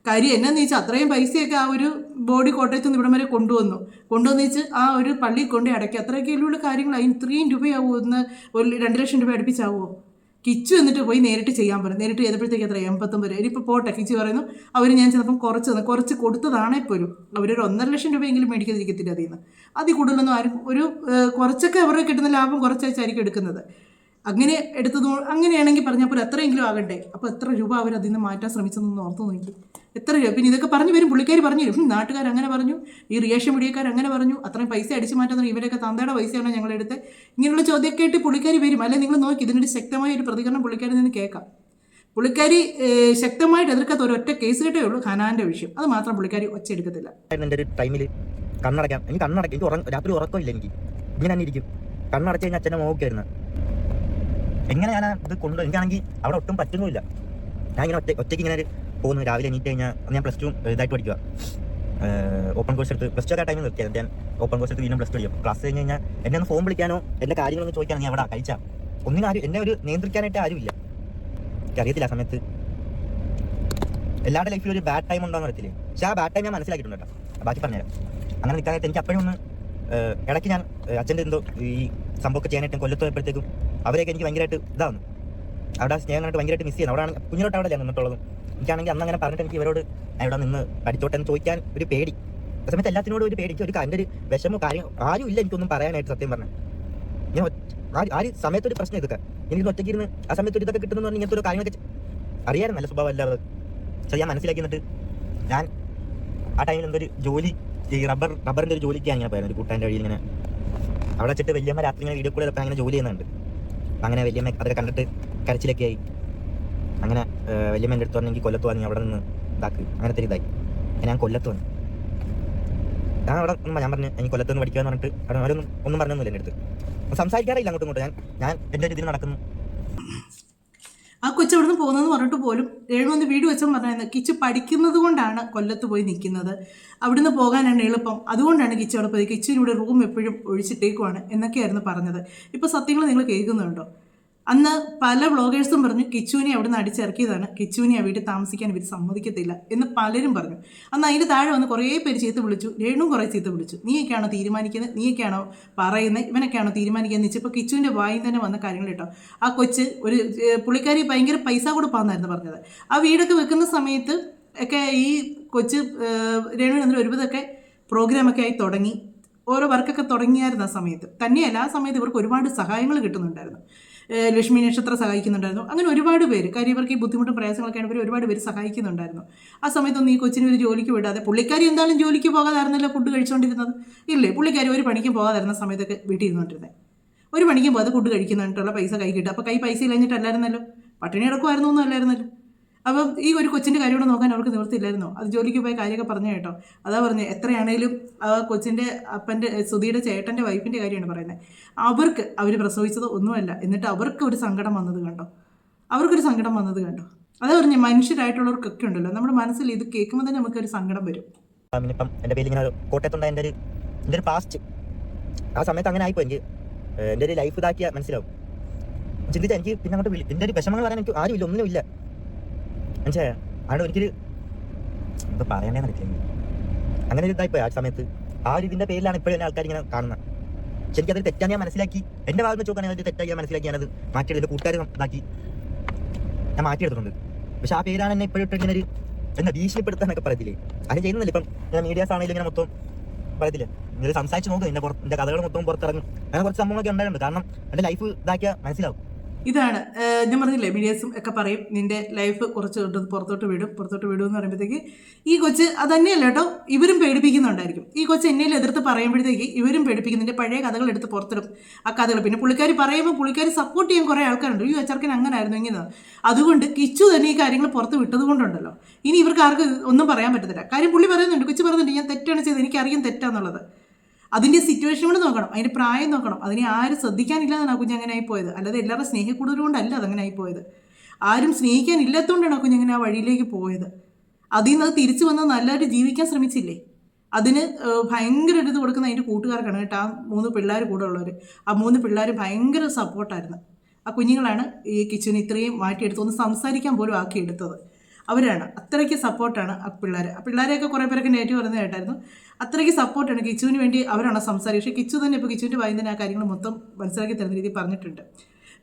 [SPEAKER 2] കാര്യം എന്നാന്ന് വെച്ചാൽ അത്രയും പൈസയൊക്കെ ആ ഒരു ബോഡി കോട്ടയത്ത് നിന്ന് ഇവിടം വരെ കൊണ്ടുവന്ന് വെച്ച് ആ ഒരു പള്ളിയിൽ കൊണ്ട് അടയ്ക്കുക. അത്രയൊക്കെയുള്ള കാര്യങ്ങളായി. ഇത്രയും രൂപയാവുമോ? ഒന്ന് ഒരു 2 ലക്ഷം രൂപ അടുപ്പിച്ചാവുമോ? കിച്ചു എന്നിട്ട് പോയി നേരിട്ട് ചെയ്യാൻ പറയും. നേരിട്ട് ചെയ്തപ്പോഴത്തേക്ക് എത്ര 89 രൂപ. ഇനിയിപ്പോൾ പോട്ടെ, കിച്ചു പറയുന്നു അവർ ഞാൻ ചിലപ്പം കുറച്ച് കൊടുത്തതാണേ പോലും അവരൊരു 1.5 ലക്ഷം രൂപയെങ്കിലും മേടിക്കാതിരിക്കത്തില്ല അതിൽ നിന്ന്. അതിൽ കൂടുതലൊന്നും ആരും ഒരു കുറച്ചൊക്കെ അവർക്ക് കിട്ടുന്ന ലാഭം കുറച്ചായിരിക്കും എടുക്കുന്നത്. അങ്ങനെ അങ്ങനെയാണെങ്കിൽ പറഞ്ഞപ്പോൾ എത്രയെങ്കിലും ആകണ്ടേ? അപ്പോൾ എത്ര രൂപ അവർ അതിൽ നിന്ന് മാറ്റാൻ ശ്രമിച്ചെന്നൊന്ന് ഓർത്ത് നോക്കി. എത്ര രൂപ? പിന്നെ ഇതൊക്കെ പറഞ്ഞു വരും, പുള്ളിക്കാർ പറഞ്ഞു തരും. നാട്ടുകാർ അങ്ങനെ പറഞ്ഞു, ഈ റിയാക്ഷൻ മീഡിയക്കാർ അങ്ങനെ പറഞ്ഞു, അത്രയും പൈസ അടിച്ചു മാറ്റാൻ ഇവരൊക്കെ തന്തയുടെ പൈസയാണോ ഞങ്ങളെടുത്ത്? ഇങ്ങനെയുള്ള ചോദ്യമൊക്കെ ആയിട്ട് പുള്ളിക്കാർ വരും. അല്ലെങ്കിൽ നിങ്ങൾ നോക്കി, ഇതിനൊരു ശക്തമായ ഒരു പ്രതികരണം പുള്ളിക്കാരിൽ നിന്ന് കേൾക്കാം. പുള്ളിക്കാരി ശക്തമായിട്ട് എതിർക്കാത്ത ഒരൊറ്റ കേസ് കേട്ടേ ഉള്ളൂ, ഹനാന്റെ വിഷയം. അത് മാത്രം പുള്ളിക്കാരി ഒച്ചയെടുക്കത്തില്ല.
[SPEAKER 1] എൻ്റെ ഒരു ടൈമിൽ കണ്ണടയ്ക്കാം, എനിക്ക് രാത്രി ഉറക്കമില്ല. എനിക്ക് ഇങ്ങനെ തന്നെ ഇരിക്കും. കണ്ണടച്ച് കഴിഞ്ഞാൽ അച്ഛനെ നോക്കിയായിരുന്നു. എങ്ങനെ ഞാൻ ഇത് എനിക്കാണെങ്കിൽ അവിടെ ഒട്ടും പറ്റുന്നുമില്ല. ഞാൻ ഇങ്ങനെ ഒറ്റയ്ക്ക് ഇങ്ങനെ പോകുന്നു. രാവിലെ എണീറ്റ് കഴിഞ്ഞാൽ ഞാൻ +2 ഇതായിട്ട് പഠിക്കുക, ഓപ്പൺ കോഴ്സ് എടുത്ത്. +2 ഒക്കെ ടൈമിൽ നിർത്തിയത്. ഞാൻ ഓപ്പൺ കോഴ്സ് എടുത്ത് വീണ്ടും +2 ചെയ്യും. ക്ലാസ് കഴിഞ്ഞ് കഴിഞ്ഞാൽ എന്നെ ഒന്ന് ഫോൺ വിളിക്കാനോ എൻ്റെ കാര്യങ്ങളൊന്നും ചോദിക്കാനോ ഞാൻ അവിടെ കഴിച്ചാൽ ഒന്നിനും ആരും എന്നെ ഒരു നിയന്ത്രിക്കാനായിട്ട് ആരുമില്ല. എനിക്കറിയത്തില്ല ആ സമയത്ത് എല്ലാവരുടെ ലൈഫിൽ ഒരു ബാഡ് ടൈം ഉണ്ടോയെന്ന് അറിയത്തില്ലേ. പക്ഷേ ആ ബാഡ് ടൈം ഞാൻ മനസ്സിലാക്കിയിട്ടുണ്ട് കേട്ടോ. ബാക്കി പറഞ്ഞുതരാം. അങ്ങനെ നിൽക്കാനായിട്ട് എനിക്ക് അപ്പോഴും ഒന്ന് ഇടയ്ക്ക് ഞാൻ അച്ഛൻ്റെ എന്തോ ഈ സംഭവമൊക്കെ ചെയ്യാനായിട്ട് കൊല്ലത്ത് പോയപ്പോഴത്തേക്കും അവരെയൊക്കെ എനിക്ക് ഭയങ്കരമായിട്ട് ഇതാവുന്നു. അവിടെ സ്നേഹം കണ്ടിട്ട് ഭയങ്കരമായിട്ട് മിസ് ചെയ്യുന്നു. അവിടെയാണ് കുഞ്ഞിലോട്ട് അവിടെ ഞാൻ നിന്നിട്ടുള്ളതും. എനിക്കാണെങ്കിൽ അന്ന് അങ്ങനെ പറഞ്ഞിട്ട് എനിക്ക് ഇവരോട് ഇവിടെ നിന്ന് പഠിച്ചോട്ടെ എന്ന് ചോദിക്കാൻ ഒരു പേടി. ആ സമയത്ത് എല്ലാത്തിനോടും ഒരു പേടിക്ക് എൻ്റെ ഒരു വിഷമോ കാര്യം ആരും ഇല്ല എനിക്കൊന്നും പറയാനായിട്ട്. സത്യം പറഞ്ഞാൽ ഞാൻ ആ ഒരു സമയത്തൊരു പ്രശ്നം ഇതൊക്കെ എനിക്ക് ഒറ്റയ്ക്ക് ഇരുന്ന് ആ സമയത്ത് ഇതൊക്കെ കിട്ടുന്നു പറഞ്ഞാൽ ഇങ്ങനത്തെ ഒരു കാര്യങ്ങളൊക്കെ അറിയാനും നല്ല സ്വഭാവം അല്ലാതെ. പക്ഷേ ഞാൻ മനസ്സിലാക്കിയിട്ട് ഞാൻ ആ ടൈമിൽ എന്തൊരു ജോലി, ഈ റബ്ബറിൻ്റെ ഒരു ജോലിക്കാണ് ഇങ്ങനെ പോയത്. ഒരു കൂട്ടാൻ്റെ വഴിയിൽ ഇങ്ങനെ അവിടെ വെച്ചിട്ട് വലിയമ്മ രാത്രി ഇങ്ങനെ വീഡിയോ കൂടെ അങ്ങനെ ജോലി ചെയ്യുന്നുണ്ട്. അങ്ങനെ വലിയമ്മ അതൊക്കെ കണ്ടിട്ട് കരച്ചിലൊക്കെ ആയി. അങ്ങനെ വലിയമ്മ എൻ്റെ അടുത്ത് പറഞ്ഞെങ്കിൽ കൊല്ലത്ത് വന്നു അവിടെ നിന്ന് ഇതാക്ക്, അങ്ങനത്തെ ഇതായി. ഞാൻ കൊല്ലത്ത് വന്നു. ഞാൻ അവിടെ ഞാൻ പറഞ്ഞു എനിക്ക് കൊല്ലത്ത് നിന്ന് പഠിക്കാന്ന് പറഞ്ഞിട്ട് അവരൊന്നും ഒന്നും പറഞ്ഞൊന്നുമില്ല എൻ്റെ അടുത്ത്. സംസാരിക്കാറില്ല അങ്ങോട്ടും ഇങ്ങോട്ടും. ഞാൻ എൻ്റെ ഒരു ഇതിന് നടക്കുന്നു.
[SPEAKER 2] ആ കൊച്ചു അവിടെ നിന്ന് പോകുന്നതെന്ന് പറഞ്ഞിട്ട് പോലും രേണു വീട് വെച്ചോ പറഞ്ഞാൽ കിച്ചു പഠിക്കുന്നത് കൊണ്ടാണ് കൊല്ലത്ത് പോയി നിൽക്കുന്നത്. അവിടുന്ന് പോകാനാണ് എളുപ്പം, അതുകൊണ്ടാണ് കിച്ചു അവിടെ പോയി. കിച്ചുവിനൂടെ റൂം എപ്പോഴും ഒഴിച്ചിട്ടേക്കുവാണ് എന്നൊക്കെയായിരുന്നു പറഞ്ഞത്. ഇപ്പോൾ സത്യങ്ങൾ നിങ്ങൾ കേൾക്കുന്നുണ്ടോ? അന്ന് പല വ്ളോഗേഴ്സും പറഞ്ഞു കിച്ചുവിനെ അവിടെ നിന്ന് അടിച്ചിറക്കിയതാണ്, കിച്ചുവിനെ ആ വീട്ടിൽ താമസിക്കാൻ ഇവർ സമ്മതിക്കത്തില്ല എന്ന് പലരും പറഞ്ഞു. അന്ന് അതിൻ്റെ താഴെ വന്ന് കുറേ പേര് ചീത്ത വിളിച്ചു, രേണു കുറേ ചീത്ത വിളിച്ചു. നീയൊക്കെയാണോ തീരുമാനിക്കുന്നത്, നീയൊക്കെയാണോ പറയുന്നത്, ഇവനൊക്കെയാണോ തീരുമാനിക്കുന്നത് എന്ന് വെച്ചപ്പോൾ കിച്ചുവിൻ്റെ വായിൽ തന്നെ വന്ന കാര്യങ്ങൾ കേട്ടോ. ആ കൊച്ച് ഒരു പുള്ളിക്കാരി ഭയങ്കര പൈസ കൊടുപ്പാന്നായിരുന്നു പറഞ്ഞത്. ആ വീടൊക്കെ വെക്കുന്ന സമയത്ത് ഒക്കെ ഈ കൊച്ച് രേണുവിന് അന്നേരം ഒരുവിധമൊക്കെ പ്രോഗ്രാമൊക്കെ ആയി തുടങ്ങി, ഓരോ വർക്കൊക്കെ തുടങ്ങിയായിരുന്നു ആ സമയത്ത്. തന്നെയല്ല ആ സമയത്ത് ഇവർക്ക് ഒരുപാട് സഹായങ്ങൾ കിട്ടുന്നുണ്ടായിരുന്നു. ലക്ഷ്മി നക്ഷത്ര സഹായിക്കുന്നുണ്ടായിരുന്നു. അങ്ങനെ ഒരുപാട് പേര്, കാര്യം ഇവർക്ക് ഈ ബുദ്ധിമുട്ടും പ്രയാസങ്ങളൊക്കെയാണ് ഇവർ ഒരുപാട് പേര് സഹായിക്കുന്നുണ്ടായിരുന്നു. ആ സമയത്തൊന്നും ഈ കൊച്ചിന് ഒരു ജോലിക്ക് വിടാതെ, പുള്ളിക്കാരി എന്തായാലും ജോലിക്ക് പോകാതായിരുന്നല്ലോ ഫുഡ് കഴിച്ചുകൊണ്ടിരുന്നത്. ഇല്ലേ, പുള്ളിക്കാരി ഒരു പണിക്കും പോകാതിരുന്ന സമയത്തൊക്കെ വീട്ടിൽ ഇരുന്നുകൊണ്ടിരുന്നത്. ഒരു പണിക്കും പോകാതെ ഫുഡ് കഴിക്കുന്നിട്ടുള്ള പൈസ കൈ കിട്ടുക. അപ്പോൾ പൈസ ഇല്ലാഞ്ഞിട്ടല്ലായിരുന്നല്ലോ, പട്ടിണി കിടക്കുമായിരുന്നു ഒന്നും അല്ലായിരുന്നല്ലോ. അപ്പം ഈ ഒരു കൊച്ചിൻ്റെ കാര്യമോടെ നോക്കാൻ അവർക്ക് നിവൃത്തിയില്ലായിരുന്നോ? അത് ജോലിക്ക് പോയ കാര്യമൊക്കെ പറഞ്ഞു കേട്ടോ. അതാ പറഞ്ഞത്, എത്രയാണേലും ആ കൊച്ചിൻ്റെ അപ്പൻ്റെ സുധിയുടെ ചേട്ടൻ്റെ വൈഫിൻ്റെ കാര്യമാണ് പറയുന്നത്. അവർ പ്രസവിച്ചത് ഒന്നുമല്ല, എന്നിട്ട് അവർക്ക് ഒരു സങ്കടം വന്നത് കണ്ടോ? അതാ പറഞ്ഞ മനുഷ്യരായിട്ടുള്ളവർക്കൊക്കെ ഉണ്ടല്ലോ, നമ്മുടെ മനസ്സിൽ ഇത് കേൾക്കുമ്പോൾ തന്നെ നമുക്കൊരു സങ്കടം വരും.
[SPEAKER 1] ഇപ്പം എൻ്റെ പേര് ഇങ്ങനെ കോട്ടയത്തുണ്ടായ എൻ്റെ ഒരു പാസ്റ്റ് ആ സമയത്ത് അങ്ങനെ ആയിപ്പോ എനിക്ക് എൻ്റെ ഒരു ലൈഫ് ഇതാക്കിയാൽ മനസ്സിലാവും. ചിന്തിച്ചാൽ എനിക്ക് പിന്നെ അങ്ങോട്ട് എൻ്റെ ഒരു വിഷമങ്ങൾ പറയാൻ എനിക്ക് ആരുമില്ല, ഒന്നുമില്ല. മനസ്സിലായോ? അവിടെ ഒരിക്കലും എന്താ പറയണേന്ന് അറിയില്ല. അങ്ങനെ ഒരു ഇതായിപ്പോയി ആ സമയത്ത്. ആ ഒരു ഇതിൻ്റെ പേരിലാണ് ഇപ്പോഴും എന്നെ ആൾക്കാർ ഇങ്ങനെ കാണുന്നത്. പക്ഷെ എനിക്കത് തെറ്റാൻ ഞാൻ മനസ്സിലാക്കി. എൻ്റെ ഭാഗത്ത് വെച്ച് നോക്കുകയാണെങ്കിൽ തെറ്റാക്കി ഞാൻ മനസ്സിലാക്കി. ഞാനത് മാറ്റിയെടുത്ത് കൂട്ടുകാർ ഇതാക്കി ഞാൻ മാറ്റിയെടുത്തിട്ടുണ്ട്. പക്ഷെ ആ പേരാണ് എന്നെ ഇപ്പോഴും ഇങ്ങനെ ഒരു എന്നെ ഭീഷണിപ്പെടുത്താനൊക്കെ പറയത്തില്ലേ, അത് ചെയ്യുന്നില്ല. ഇപ്പം ഞാൻ മീഡിയാസ് ആണെങ്കിലും ഇങ്ങനെ മൊത്തം പറയത്തില്ല, നിങ്ങൾ സംസാരിച്ച് നോക്കും, എൻ്റെ കഥകൾ മൊത്തം പുറത്തിറങ്ങും. അങ്ങനെ കുറച്ച് സംഭവങ്ങളൊക്കെ ഉണ്ടായിട്ടുണ്ട്. കാരണം എൻ്റെ ലൈഫ് ഇതാക്കിയാൽ മനസ്സിലാവും.
[SPEAKER 2] ഇതാണ് ഞാൻ പറഞ്ഞില്ലേ, മീഡിയസും ഒക്കെ പറയും നിൻ്റെ ലൈഫ് കുറച്ച് പുറത്തോട്ട് വിടും എന്ന് പറയുമ്പോഴത്തേക്ക് ഈ കൊച്ച് അത് തന്നെയല്ല കേട്ടോ, ഇവരും പേടിപ്പിക്കുന്നുണ്ടായിരിക്കും. ഈ കൊച്ച് എന്നേലും എതിർത്ത് പറയുമ്പോഴത്തേക്ക് ഇവരും പേടിപ്പിക്കും. നിൻ്റെ പഴയ കഥകൾ എടുത്ത് പുറത്തിടും. ആ കഥകൾ പിന്നെ പുള്ളിക്കാരി പറയുമ്പോൾ പുള്ളിക്കാരി സപ്പോർട്ട് ചെയ്യാൻ കുറേ ആൾക്കാരുണ്ട്. ഈ ചെറുക്കൻ അങ്ങനെ ആയിരുന്നു ഇങ്ങനെ. അതുകൊണ്ട് കിച്ചു തന്നെ ഈ കാര്യങ്ങൾ പുറത്ത് വിട്ടത് കൊണ്ടുണ്ടല്ലോ, ഇനി ഇവർക്ക് ആർക്കും ഒന്നും പറയാൻ പറ്റത്തില്ല. കാര്യം പുള്ളി പറയുന്നുണ്ട്, കൊച്ചു പറയുന്നുണ്ട്, ഞാൻ തെറ്റാണ് ചെയ്തത്, എനിക്കറിയാം തെറ്റാന്നുള്ളത്. അതിൻ്റെ സിറ്റുവേഷൻ കൂടെ നോക്കണം, അതിൻ്റെ പ്രായം നോക്കണം. അതിനെ ആരും ശ്രദ്ധിക്കാനില്ലാതാണ് ആ കുഞ്ഞങ്ങനെ ആയിപ്പോയത്. അല്ലാതെ എല്ലാവരുടെ സ്നേഹക്കൂടുതൽ കൊണ്ടല്ല അതങ്ങനെ ആയിപ്പോയത്. ആരും സ്നേഹിക്കാനില്ലാത്തതുകൊണ്ടാണ് ആ കുഞ്ഞങ്ങനെ ആ വഴിയിലേക്ക് പോയത്. അതിൽ നിന്ന് അത് തിരിച്ചു വന്ന് നല്ലൊരു ജീവിക്കാൻ ശ്രമിച്ചില്ലേ, അതിന് ഭയങ്കര ഒരു ഇത് കൊടുക്കുന്ന അതിൻ്റെ കൂട്ടുകാർക്കാണ് കേട്ടോ. ആ 3 പിള്ളേർ കൂടെ ഉള്ളവർ, ആ 3 പിള്ളേർ ഭയങ്കര സപ്പോർട്ടായിരുന്നു. ആ കുഞ്ഞുങ്ങളാണ് ഈ കിച്ചുവിനെ ഇത്രയും മാറ്റിയെടുത്ത് ഒന്ന് സംസാരിക്കാൻ പോലും ആക്കിയെടുത്തത്. അവരാണ്. അത്രയ്ക്ക് സപ്പോർട്ടാണ് ആ പിള്ളേർ. ആ പിള്ളേരെയൊക്കെ കുറേ പേരൊക്കെ നെഗറ്റീവ് പറയുന്നത് കേട്ടായിരുന്നു. അത്രയ്ക്ക് സപ്പോർട്ടാണ് കിച്ചുവിന് വേണ്ടി അവരാണ് സംസാരിക്കുക. പക്ഷേ കിച്ചു തന്നെ ഇപ്പോൾ കിച്ചുവിൻ്റെ വായിൽ തന്നെ ആ കാര്യങ്ങൾ മൊത്തം മനസ്സിലാക്കി തരുന്ന രീതിയിൽ പറഞ്ഞിട്ടുണ്ട്.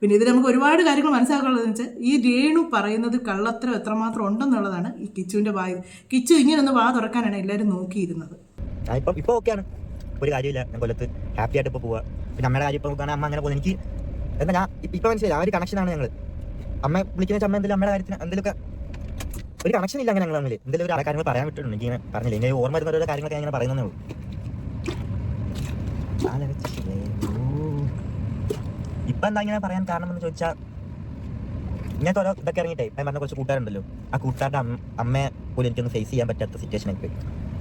[SPEAKER 2] പിന്നെ ഇതിൽ നമുക്ക് ഒരുപാട് കാര്യങ്ങൾ മനസ്സിലാക്കാനുള്ളതെന്ന് വെച്ചാൽ ഈ രേണു പറയുന്നത് കള്ളത്തരം എത്രമാത്രം ഉണ്ടെന്നുള്ളതാണ് ഈ കിച്ചുവിൻ്റെ വായിൽ. കിച്ചു ഇങ്ങനൊന്ന് വാ തുറക്കാനാണ് എല്ലാവരും നോക്കിയിരുന്നത്.
[SPEAKER 1] ഇപ്പോൾ ഓക്കെയാണ്, ഒരു കാര്യമില്ല. ഞാൻ കൊല്ലത്ത് ഹാപ്പി ആയിട്ട് ഇപ്പോൾ പോവുക. പിന്നെ അമ്മയുടെ കാര്യം ഇപ്പോൾ നോക്കുകയാണെങ്കിൽ അമ്മ അങ്ങനെ പോകുന്നത് എനിക്ക് എന്താ ഞാൻ ഇപ്പോൾ മനസ്സിലായി. ആ ഒരു കണക്ഷനാണ് ഞങ്ങൾ. അമ്മ വിളിക്കുന്ന വെച്ചാൽ അമ്മ എന്തെങ്കിലും അമ്മയുടെ കാര്യത്തിന് എന്തെങ്കിലുമൊക്കെ ഒരു കണക്ഷൻ ഇല്ല അങ്ങനെ ഞങ്ങൾ തമ്മിൽ. എന്തെങ്കിലും ഒരു കാര്യങ്ങൾ പറയാൻ വിട്ടിട്ടുണ്ട്. എനിക്കിങ്ങനെ പറഞ്ഞില്ല, ഇങ്ങനെ ഓർമ്മ വരുന്ന ഓരോ കാര്യങ്ങളൊക്കെ ഇങ്ങനെ പറയുന്നതേ ഉള്ളൂ. ഇപ്പം എന്താ ഇങ്ങനെ പറയാൻ കാരണം എന്ന് ചോദിച്ചാൽ ഇങ്ങനത്തെ ഓരോ ഇതൊക്കെ ഇറങ്ങിയിട്ടേ ഞാൻ പറഞ്ഞ കുറച്ച് കൂട്ടുകാരുണ്ടല്ലോ, ആ കൂട്ടുകാരുടെ അമ്മയെ പോലും എനിക്കൊന്ന് ഫേസ് ചെയ്യാൻ പറ്റാത്ത സിറ്റുവേഷനായി പോയി.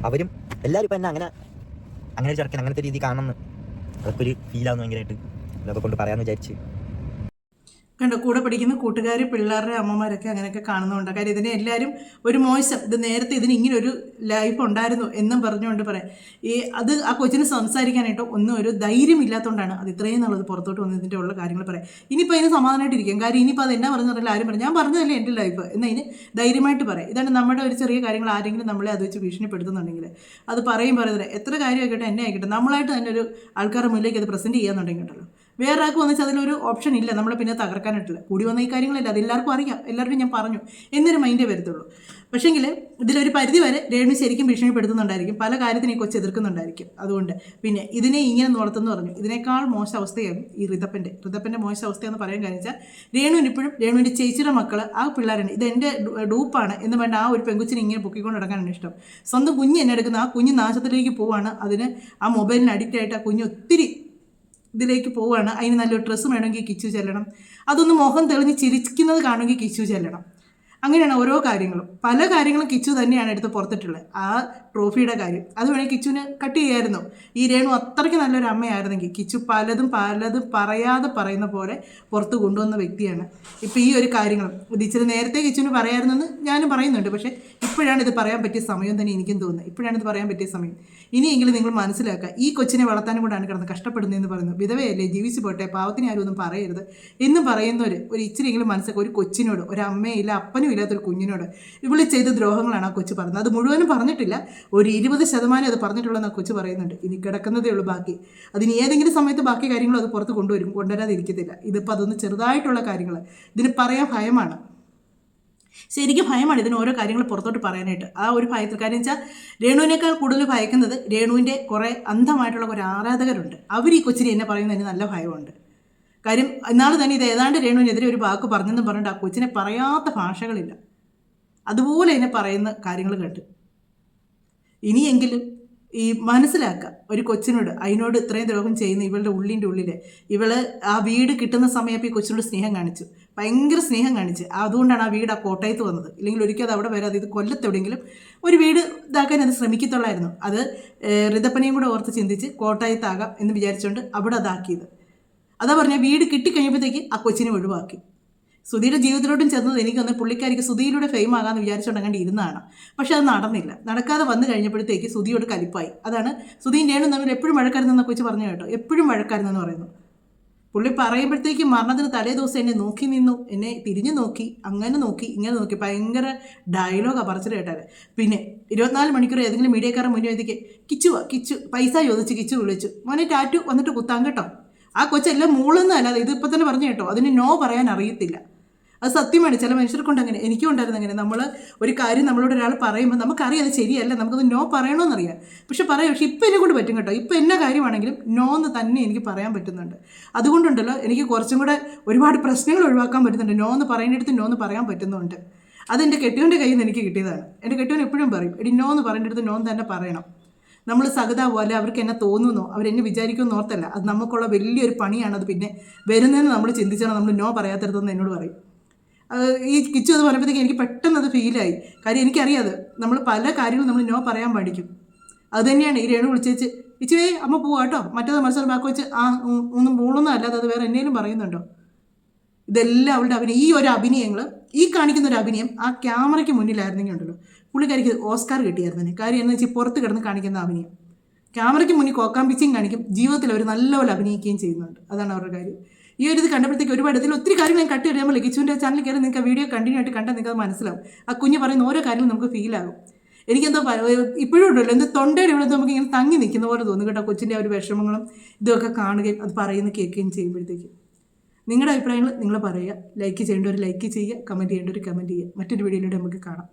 [SPEAKER 1] അവരും എല്ലാവരും ഇപ്പം എന്നെ അങ്ങനെ ചെറുക്കൻ അങ്ങനത്തെ രീതി കാണുമെന്ന് അതൊക്കെ ഒരു ഫീലാവുന്നു ഭയങ്കരമായിട്ട്. അതൊക്കെ കൊണ്ട് പറയാമെന്ന് വിചാരിച്ച്.
[SPEAKER 2] കണ്ടോ, കൂടെ പഠിക്കുന്ന കൂട്ടുകാർ, പിള്ളേരുടെ അമ്മമാരൊക്കെ അങ്ങനെയൊക്കെ കാണുന്നുണ്ട്. കാര്യം ഇതിനെ എല്ലാവരും ഒരു മോശം, ഇത് നേരത്തെ ഇതിന് ഇങ്ങനെ ഒരു ലൈഫ് ഉണ്ടായിരുന്നു എന്നും പറഞ്ഞുകൊണ്ട് പറയാം. അത് ആ കൊച്ചിന് സംസാരിക്കാനായിട്ട് ഒന്നും ഒരു ധൈര്യം ഇല്ലാത്തതുകൊണ്ടാണ് അത് ഇത്രയും നല്ലത് പുറത്തോട്ട് വന്ന് ഇതിൻ്റെ ഉള്ള കാര്യങ്ങൾ പറയാം. ഇനിയിപ്പോൾ അതിന് സമാധാനമായിട്ടിരിക്കും. കാര്യം ഇനിയിപ്പോൾ അത് എന്നാ പറഞ്ഞു പറഞ്ഞാൽ ആരും പറഞ്ഞു, ഞാൻ പറഞ്ഞതല്ലേ എൻ്റെ ലൈഫ് എന്നാൽ ഇതിന് ധൈര്യമായിട്ട് പറയാം. ഇതാണ് നമ്മുടെ ഒരു ചെറിയ കാര്യങ്ങൾ ആരെങ്കിലും നമ്മളെ അത് വെച്ച് ഭീഷണിപ്പെടുത്തുന്നുണ്ടെങ്കിൽ അത് പറയുന്നത് എത്ര കാര്യം ആയിക്കോട്ടെ, എന്നെ ആയിക്കോട്ടെ, നമ്മളായിട്ട് തന്നെ ഒരു ആൾക്കാരുടെ മുന്നിലേക്ക് അത് പ്രസൻറ്റ് ചെയ്യാന്നുണ്ടെങ്കിൽ ഉണ്ടല്ലോ, വേറെ ആർക്കും വന്നിച്ച് അതിലൊരു ഓപ്ഷൻ ഇല്ല നമ്മളെ പിന്നെ തകർക്കാനായിട്ടില്ല. കൂടി വന്ന ഈ കാര്യങ്ങളല്ല, അത് എല്ലാവർക്കും അറിയാം, എല്ലാവരും ഞാൻ പറഞ്ഞു എന്നൊരു മൈൻഡേ വരത്തുള്ളൂ. പക്ഷേങ്കിൽ ഇതിലൊരു പരിധി വരെ രേണു ശരിക്കും ഭീഷണിപ്പെടുത്തുന്നുണ്ടായിരിക്കും, പല കാര്യത്തിനെ കൊച്ച് എതിർക്കുന്നുണ്ടായിരിക്കും. അതുകൊണ്ട് പിന്നെ ഇതിനെ ഇങ്ങനെ നടത്തുന്നു പറഞ്ഞു. ഇതിനേക്കാൾ മോശം അവസ്ഥയാണ് ഈ ഋതപ്പൻ്റെ മോശം അവസ്ഥയെന്ന് പറയാൻ കാര്യം വെച്ചാൽ രേണുവിന് ഇപ്പോഴും രേണുവിൻ്റെ ചേച്ചിയുടെ മക്കൾ ആ പിള്ളേരാണ്, ഇതെൻ്റെ ഡൂപ്പാണ് എന്ന് വേണ്ട ആ ഒരു പെങ്കുച്ചിനെ ഇങ്ങനെ പൊക്കിക്കൊണ്ട് നടക്കാനാണ് ഇഷ്ടം. സ്വന്തം കുഞ്ഞ് എന്നെ എടുക്കുന്ന ആ കുഞ്ഞ് നാശത്തിലേക്ക് പോവാണ്. അതിന് ആ മൊബൈലിന് അഡിക്റ്റ് ആയിട്ട് ആ കുഞ്ഞ് ഒത്തിരി ഇതിലേക്ക് പോവുകയാണ്. അതിന് നല്ലൊരു ഡ്രസ്സ് വേണമെങ്കിൽ കിച്ചു ചെല്ലണം, അതൊന്ന് മുഖം തെളിഞ്ഞ് ചിരിക്കുന്നത് കാണുമെങ്കിൽ കിച്ചു ചെല്ലണം. അങ്ങനെയാണ് ഓരോ കാര്യങ്ങളും. പല കാര്യങ്ങളും കിച്ചു തന്നെയാണ് എടുത്ത് പുറത്തിട്ടുള്ളത്. ആ ട്രോഫിയുടെ കാര്യം അത് വേണമെങ്കിൽ കിച്ചുവിന് കട്ട് ചെയ്യായിരുന്നു. ഈ രേണു അത്രയ്ക്ക് നല്ലൊരു അമ്മയായിരുന്നെങ്കിൽ കിച്ചു പലതും പറയാതെ പറയുന്ന പോലെ പുറത്ത് കൊണ്ടുവന്ന വ്യക്തിയാണ്. ഇപ്പോൾ ഈ ഒരു കാര്യങ്ങളും ഇത് ഇച്ചിരി നേരത്തെ കിച്ചുവിന് പറയാമായിരുന്നെന്ന് ഞാനും പറയുന്നുണ്ട്. പക്ഷേ ഇപ്പോഴാണ് ഇത് പറയാൻ പറ്റിയ സമയം തന്നെ എനിക്കും തോന്നുന്നത്. ഇപ്പോഴാണ് ഇത് പറയാൻ പറ്റിയ സമയം. ഇനിയെങ്കിലും നിങ്ങൾ മനസ്സിലാക്കുക, ഈ കൊച്ചിനെ വളർത്താനും കൂടാണ് കിടന്ന് കഷ്ടപ്പെടുന്നതെന്ന് പറയുന്നത്. വിധവയല്ലേ, ജീവിച്ചു പോട്ടെ, പാവത്തിന് ആരും ഒന്നും പറയരുത് എന്ന് പറയുന്നവർ ഒരു ഇച്ചിരിയെങ്കിലും മനസ്സിലാക്കുക. ഒരു കൊച്ചിനോട്, ഒരു അമ്മയില്ല അപ്പനും ഇല്ലാത്തൊരു കുഞ്ഞിനോട് ഇവള് ചെയ്ത ദ്രോഹങ്ങളാണ് ആ കൊച്ചു പറഞ്ഞത്. അത് മുഴുവനും പറഞ്ഞിട്ടില്ല, ഒരു 20% അത് പറഞ്ഞിട്ടുള്ളതെന്ന് ആ കൊച്ചു പറയുന്നുണ്ട്. ഇനി കിടക്കുന്നതേ ഉള്ളൂ ബാക്കി. അതിന് ഏതെങ്കിലും സമയത്ത് ബാക്കി കാര്യങ്ങളും അത് പുറത്ത് കൊണ്ടുവരാതിരിക്കത്തില്ല. ഇതിപ്പോൾ അതൊന്ന് ചെറുതായിട്ടുള്ള കാര്യങ്ങൾ, ഇതിന് പറയാൻ ഭയമാണ്, ശരിക്കും ഭയമാണ് ഇതിന് ഓരോ കാര്യങ്ങൾ പുറത്തോട്ട് പറയാനായിട്ട്. ആ ഒരു ഭയത്തിൽ കാര്യം വെച്ചാൽ രേണുവിനേക്കാൾ കൂടുതൽ ഭയക്കുന്നത് രേണുവിൻ്റെ കുറേ അന്ധമായിട്ടുള്ള കുറേ ആരാധകരുണ്ട്. അവർ ഈ കൊച്ചിനെ എന്നെ പറയുന്നതിന് നല്ല ഭയമുണ്ട്. കാര്യം ഇന്നാൾ തന്നെ ഇത് ഏതാണ്ട് രേണുവിനെതിരെ ഒരു വാക്ക് പറഞ്ഞെന്നും പറഞ്ഞിട്ട് ആ കൊച്ചിനെ പറയാത്ത ഭാഷകളില്ല, അതുപോലെ എന്നെ പറയുന്ന കാര്യങ്ങൾ കേട്ട്. ഇനിയെങ്കിലും ഈ മനസ്സിലാക്കുക, ഒരു കൊച്ചിനോട് അതിനോട് ഇത്രയും ദ്രോഹം ചെയ്യുന്ന ഇവളുടെ ഉള്ളിൻ്റെ ഉള്ളിൽ ഇവള് ആ വീട് കിട്ടുന്ന സമയത്ത് ഈ കൊച്ചിനോട് സ്നേഹം കാണിച്ചു, ഭയങ്കര സ്നേഹം കാണിച്ച്. അതുകൊണ്ടാണ് ആ വീട് ആ കോട്ടയത്ത് വന്നത്. ഇല്ലെങ്കിൽ ഒരിക്കലും അത് അവിടെ വരാതെ ഇത് കൊല്ലത്തെവിടെയെങ്കിലും ഒരു വീട് ഇതാക്കാൻ അത് ശ്രമിക്കത്തുള്ളായിരുന്നു. അത് ഋതപ്പനെയും കൂടെ ഓർത്ത് ചിന്തിച്ച് കോട്ടയത്താകാം എന്ന് വിചാരിച്ചുകൊണ്ട് അവിടെ അതാക്കിയത്. അതാ പറഞ്ഞാൽ വീട് കിട്ടിക്കഴിയുമ്പോഴത്തേക്ക് ആ കൊച്ചിനെ ഒഴിവാക്കി. സുധിയുടെ ജീവിതത്തിലോട്ടും ചെന്നത് എനിക്കൊന്ന് പുള്ളിക്കാരിക്ക് സുധിയിലൂടെ ഫെയിം ആകാമെന്ന് വിചാരിച്ചുകൊണ്ടങ്ങാണ്ട് ഇരുന്നതാണ്. പക്ഷെ അത് നടന്നില്ല. നടക്കാതെ വന്നു കഴിഞ്ഞപ്പോഴത്തേക്ക് സുധിയോട് കലിപ്പായി. അതാണ് സുധിയും രേണും തമ്മിൽ എപ്പോഴും വഴക്കാരുന്നെന്നൊക്കെ വെച്ച് പറഞ്ഞു കേട്ടോ, എപ്പോഴും വഴക്കാരുന്നെന്ന് പറയുന്നു. പുള്ളി പറയുമ്പോഴത്തേക്ക് മരണത്തിന് തലേ ദിവസം എന്നെ നോക്കി നിന്നു, എന്നെ തിരിഞ്ഞു നോക്കി, അങ്ങനെ നോക്കി, ഇങ്ങനെ നോക്കി, ഭയങ്കര ഡയലോഗാണ് പറച്ചിട്ട് കേട്ടാൽ. പിന്നെ 24 മണിക്കൂർ ഏതെങ്കിലും മീഡിയക്കാരൻ മുന്നേ എത്തിക്ക് കിച്ചു പൈസ ചോദിച്ച് കിച്ചു വിളിച്ചു, മോനെ ടാറ്റു വന്നിട്ട് കുത്താൻ കേട്ടോ. ആ കൊച്ചെല്ലാം മൂളൊന്നും ഇത് ഇപ്പം തന്നെ പറഞ്ഞു കേട്ടോ, അതിന് നോ പറയാൻ അറിയത്തില്ല. അത് സത്യമാണ്, ചില മനുഷ്യർക്കുണ്ട് അങ്ങനെ, എനിക്കും ഉണ്ടായിരുന്നു അങ്ങനെ. നമ്മൾ ഒരു കാര്യം നമ്മളോട് ഒരാൾ പറയുമ്പോൾ നമുക്കറിയാം അത് ശരിയല്ല, നമുക്കത് നോ പറയണമെന്നറിയാം. പക്ഷെ ഇപ്പം എന്നെ കൊണ്ട് പറ്റും കേട്ടോ. ഇപ്പം എന്നാ കാര്യമാണെങ്കിലും നോ എന്ന് തന്നെ എനിക്ക് പറയാൻ പറ്റുന്നുണ്ട്. അതുകൊണ്ടുണ്ടല്ലോ എനിക്ക് കുറച്ചും കൂടെ ഒരുപാട് പ്രശ്നങ്ങൾ ഒഴിവാക്കാൻ പറ്റുന്നുണ്ട്. നോ എന്ന് പറയേണ്ടടുത്ത് നോ എന്ന് പറയാൻ പറ്റുന്നുണ്ട്. അതെൻ്റെ കെട്ടിയവൻ്റെ കയ്യിൽ നിന്ന് എനിക്ക് കിട്ടിയതാണ്. എൻ്റെ കെട്ടിയവൻ എപ്പോഴും പറയും, എടി നോ എന്ന് പറയേണ്ടടുത്ത് നോ തന്നെ പറയണം. നമ്മൾ സഹതാവോ അല്ല അവർക്ക് എന്നെ തോന്നുന്നോ അവരെന്നെ വിചാരിക്കുമെന്ന് ഓർത്തല്ല, അത് നമുക്കുള്ള വലിയൊരു പണിയാണത്. പിന്നെ വരുന്നതെന്ന് നമ്മൾ ചിന്തിച്ചാണ് നമ്മൾ നോ പറയാത്തരുതെന്ന് എന്നോട് പറയും. ഈ കിച്ചു അത് പറയുമ്പോഴത്തേക്ക് എനിക്ക് പെട്ടെന്ന് അത് ഫീലായി. കാര്യം എനിക്കറിയാതെ നമ്മൾ പല കാര്യങ്ങളും നമ്മൾ നോ പറയാൻ പഠിക്കും. അത് തന്നെയാണ് ഈ രേണു വിളിച്ചേച്ച് ഇച്ചുവേ അമ്മ പോവാ കേട്ടോ, മറ്റേത് മത്സരം ബാക്കി വെച്ച് ഒന്നും മൂളൊന്നും അല്ലാതെ അത് വേറെ എന്നേലും പറയുന്നുണ്ടോ. ഇതെല്ലാം അവളുടെ അഭിനയം. ഈ ഒരു അഭിനയങ്ങൾ, ഈ കാണിക്കുന്ന ഒരു അഭിനയം ആ ക്യാമറയ്ക്ക് മുന്നിലായിരുന്നെങ്കിൽ ഉണ്ടല്ലോ പുള്ളിക്കാരിക്ക് ഓസ്കാർ കിട്ടിയായിരുന്നു. കാര്യം എന്ന് വെച്ചാൽ പുറത്ത് കിടന്ന് കാണിക്കുന്ന അഭിനയം, ക്യാമറയ്ക്ക് മുന്നിൽ കോക്കാമ്പിച്ചയും കാണിക്കും, ജീവിതത്തിൽ അവർ നല്ലപോലെ അഭിനയിക്കുകയും ചെയ്യുന്നുണ്ട്. അതാണ് അവരുടെ കാര്യം. ഈ ഒരു ഇത് കണ്ടപ്പോഴത്തേക്ക് ഒരുപാട് ഇതിൽ ഒത്തിരി കാര്യങ്ങൾ ഞാൻ കട്ട് ചെയ്യാൻ കിച്ചുവിൻ്റെ ചാനൽ കയറി നിങ്ങൾക്ക് ആ വീഡിയോ കണ്ടിന്യൂ ആയിട്ട് കണ്ടാൽ നിങ്ങൾക്ക് അത് മനസ്സിലാവും. ആ കുഞ്ഞ് പറയുന്ന ഓരോ കാര്യങ്ങളും നമുക്ക് ഫീലാകും. എനിക്കെന്തോ ഇപ്പോഴും ഉണ്ടല്ലോ എന്തോ തൊണ്ടയുടെ ഇവിടെ നമുക്ക് ഇങ്ങനെ തങ്ങി നിൽക്കുന്ന പോലെ തോന്നും കേട്ടോ, കൊച്ചിൻ്റെ ആ ഒരു വിഷമങ്ങളും ഇതൊക്കെ കാണുകയും അത് പറയുന്ന കേൾക്കുകയും ചെയ്യുമ്പോഴത്തേക്ക്. നിങ്ങളുടെ അഭിപ്രായങ്ങൾ നിങ്ങൾ പറയുക. ലൈക്ക് ചെയ്യേണ്ടവർ ലൈക്ക് ചെയ്യുക, കമൻറ്റ് ചെയ്യേണ്ടവർ കമൻറ്റ് ചെയ്യുക. മറ്റൊരു വീഡിയോയിലൂടെ നമുക്ക് കാണാം.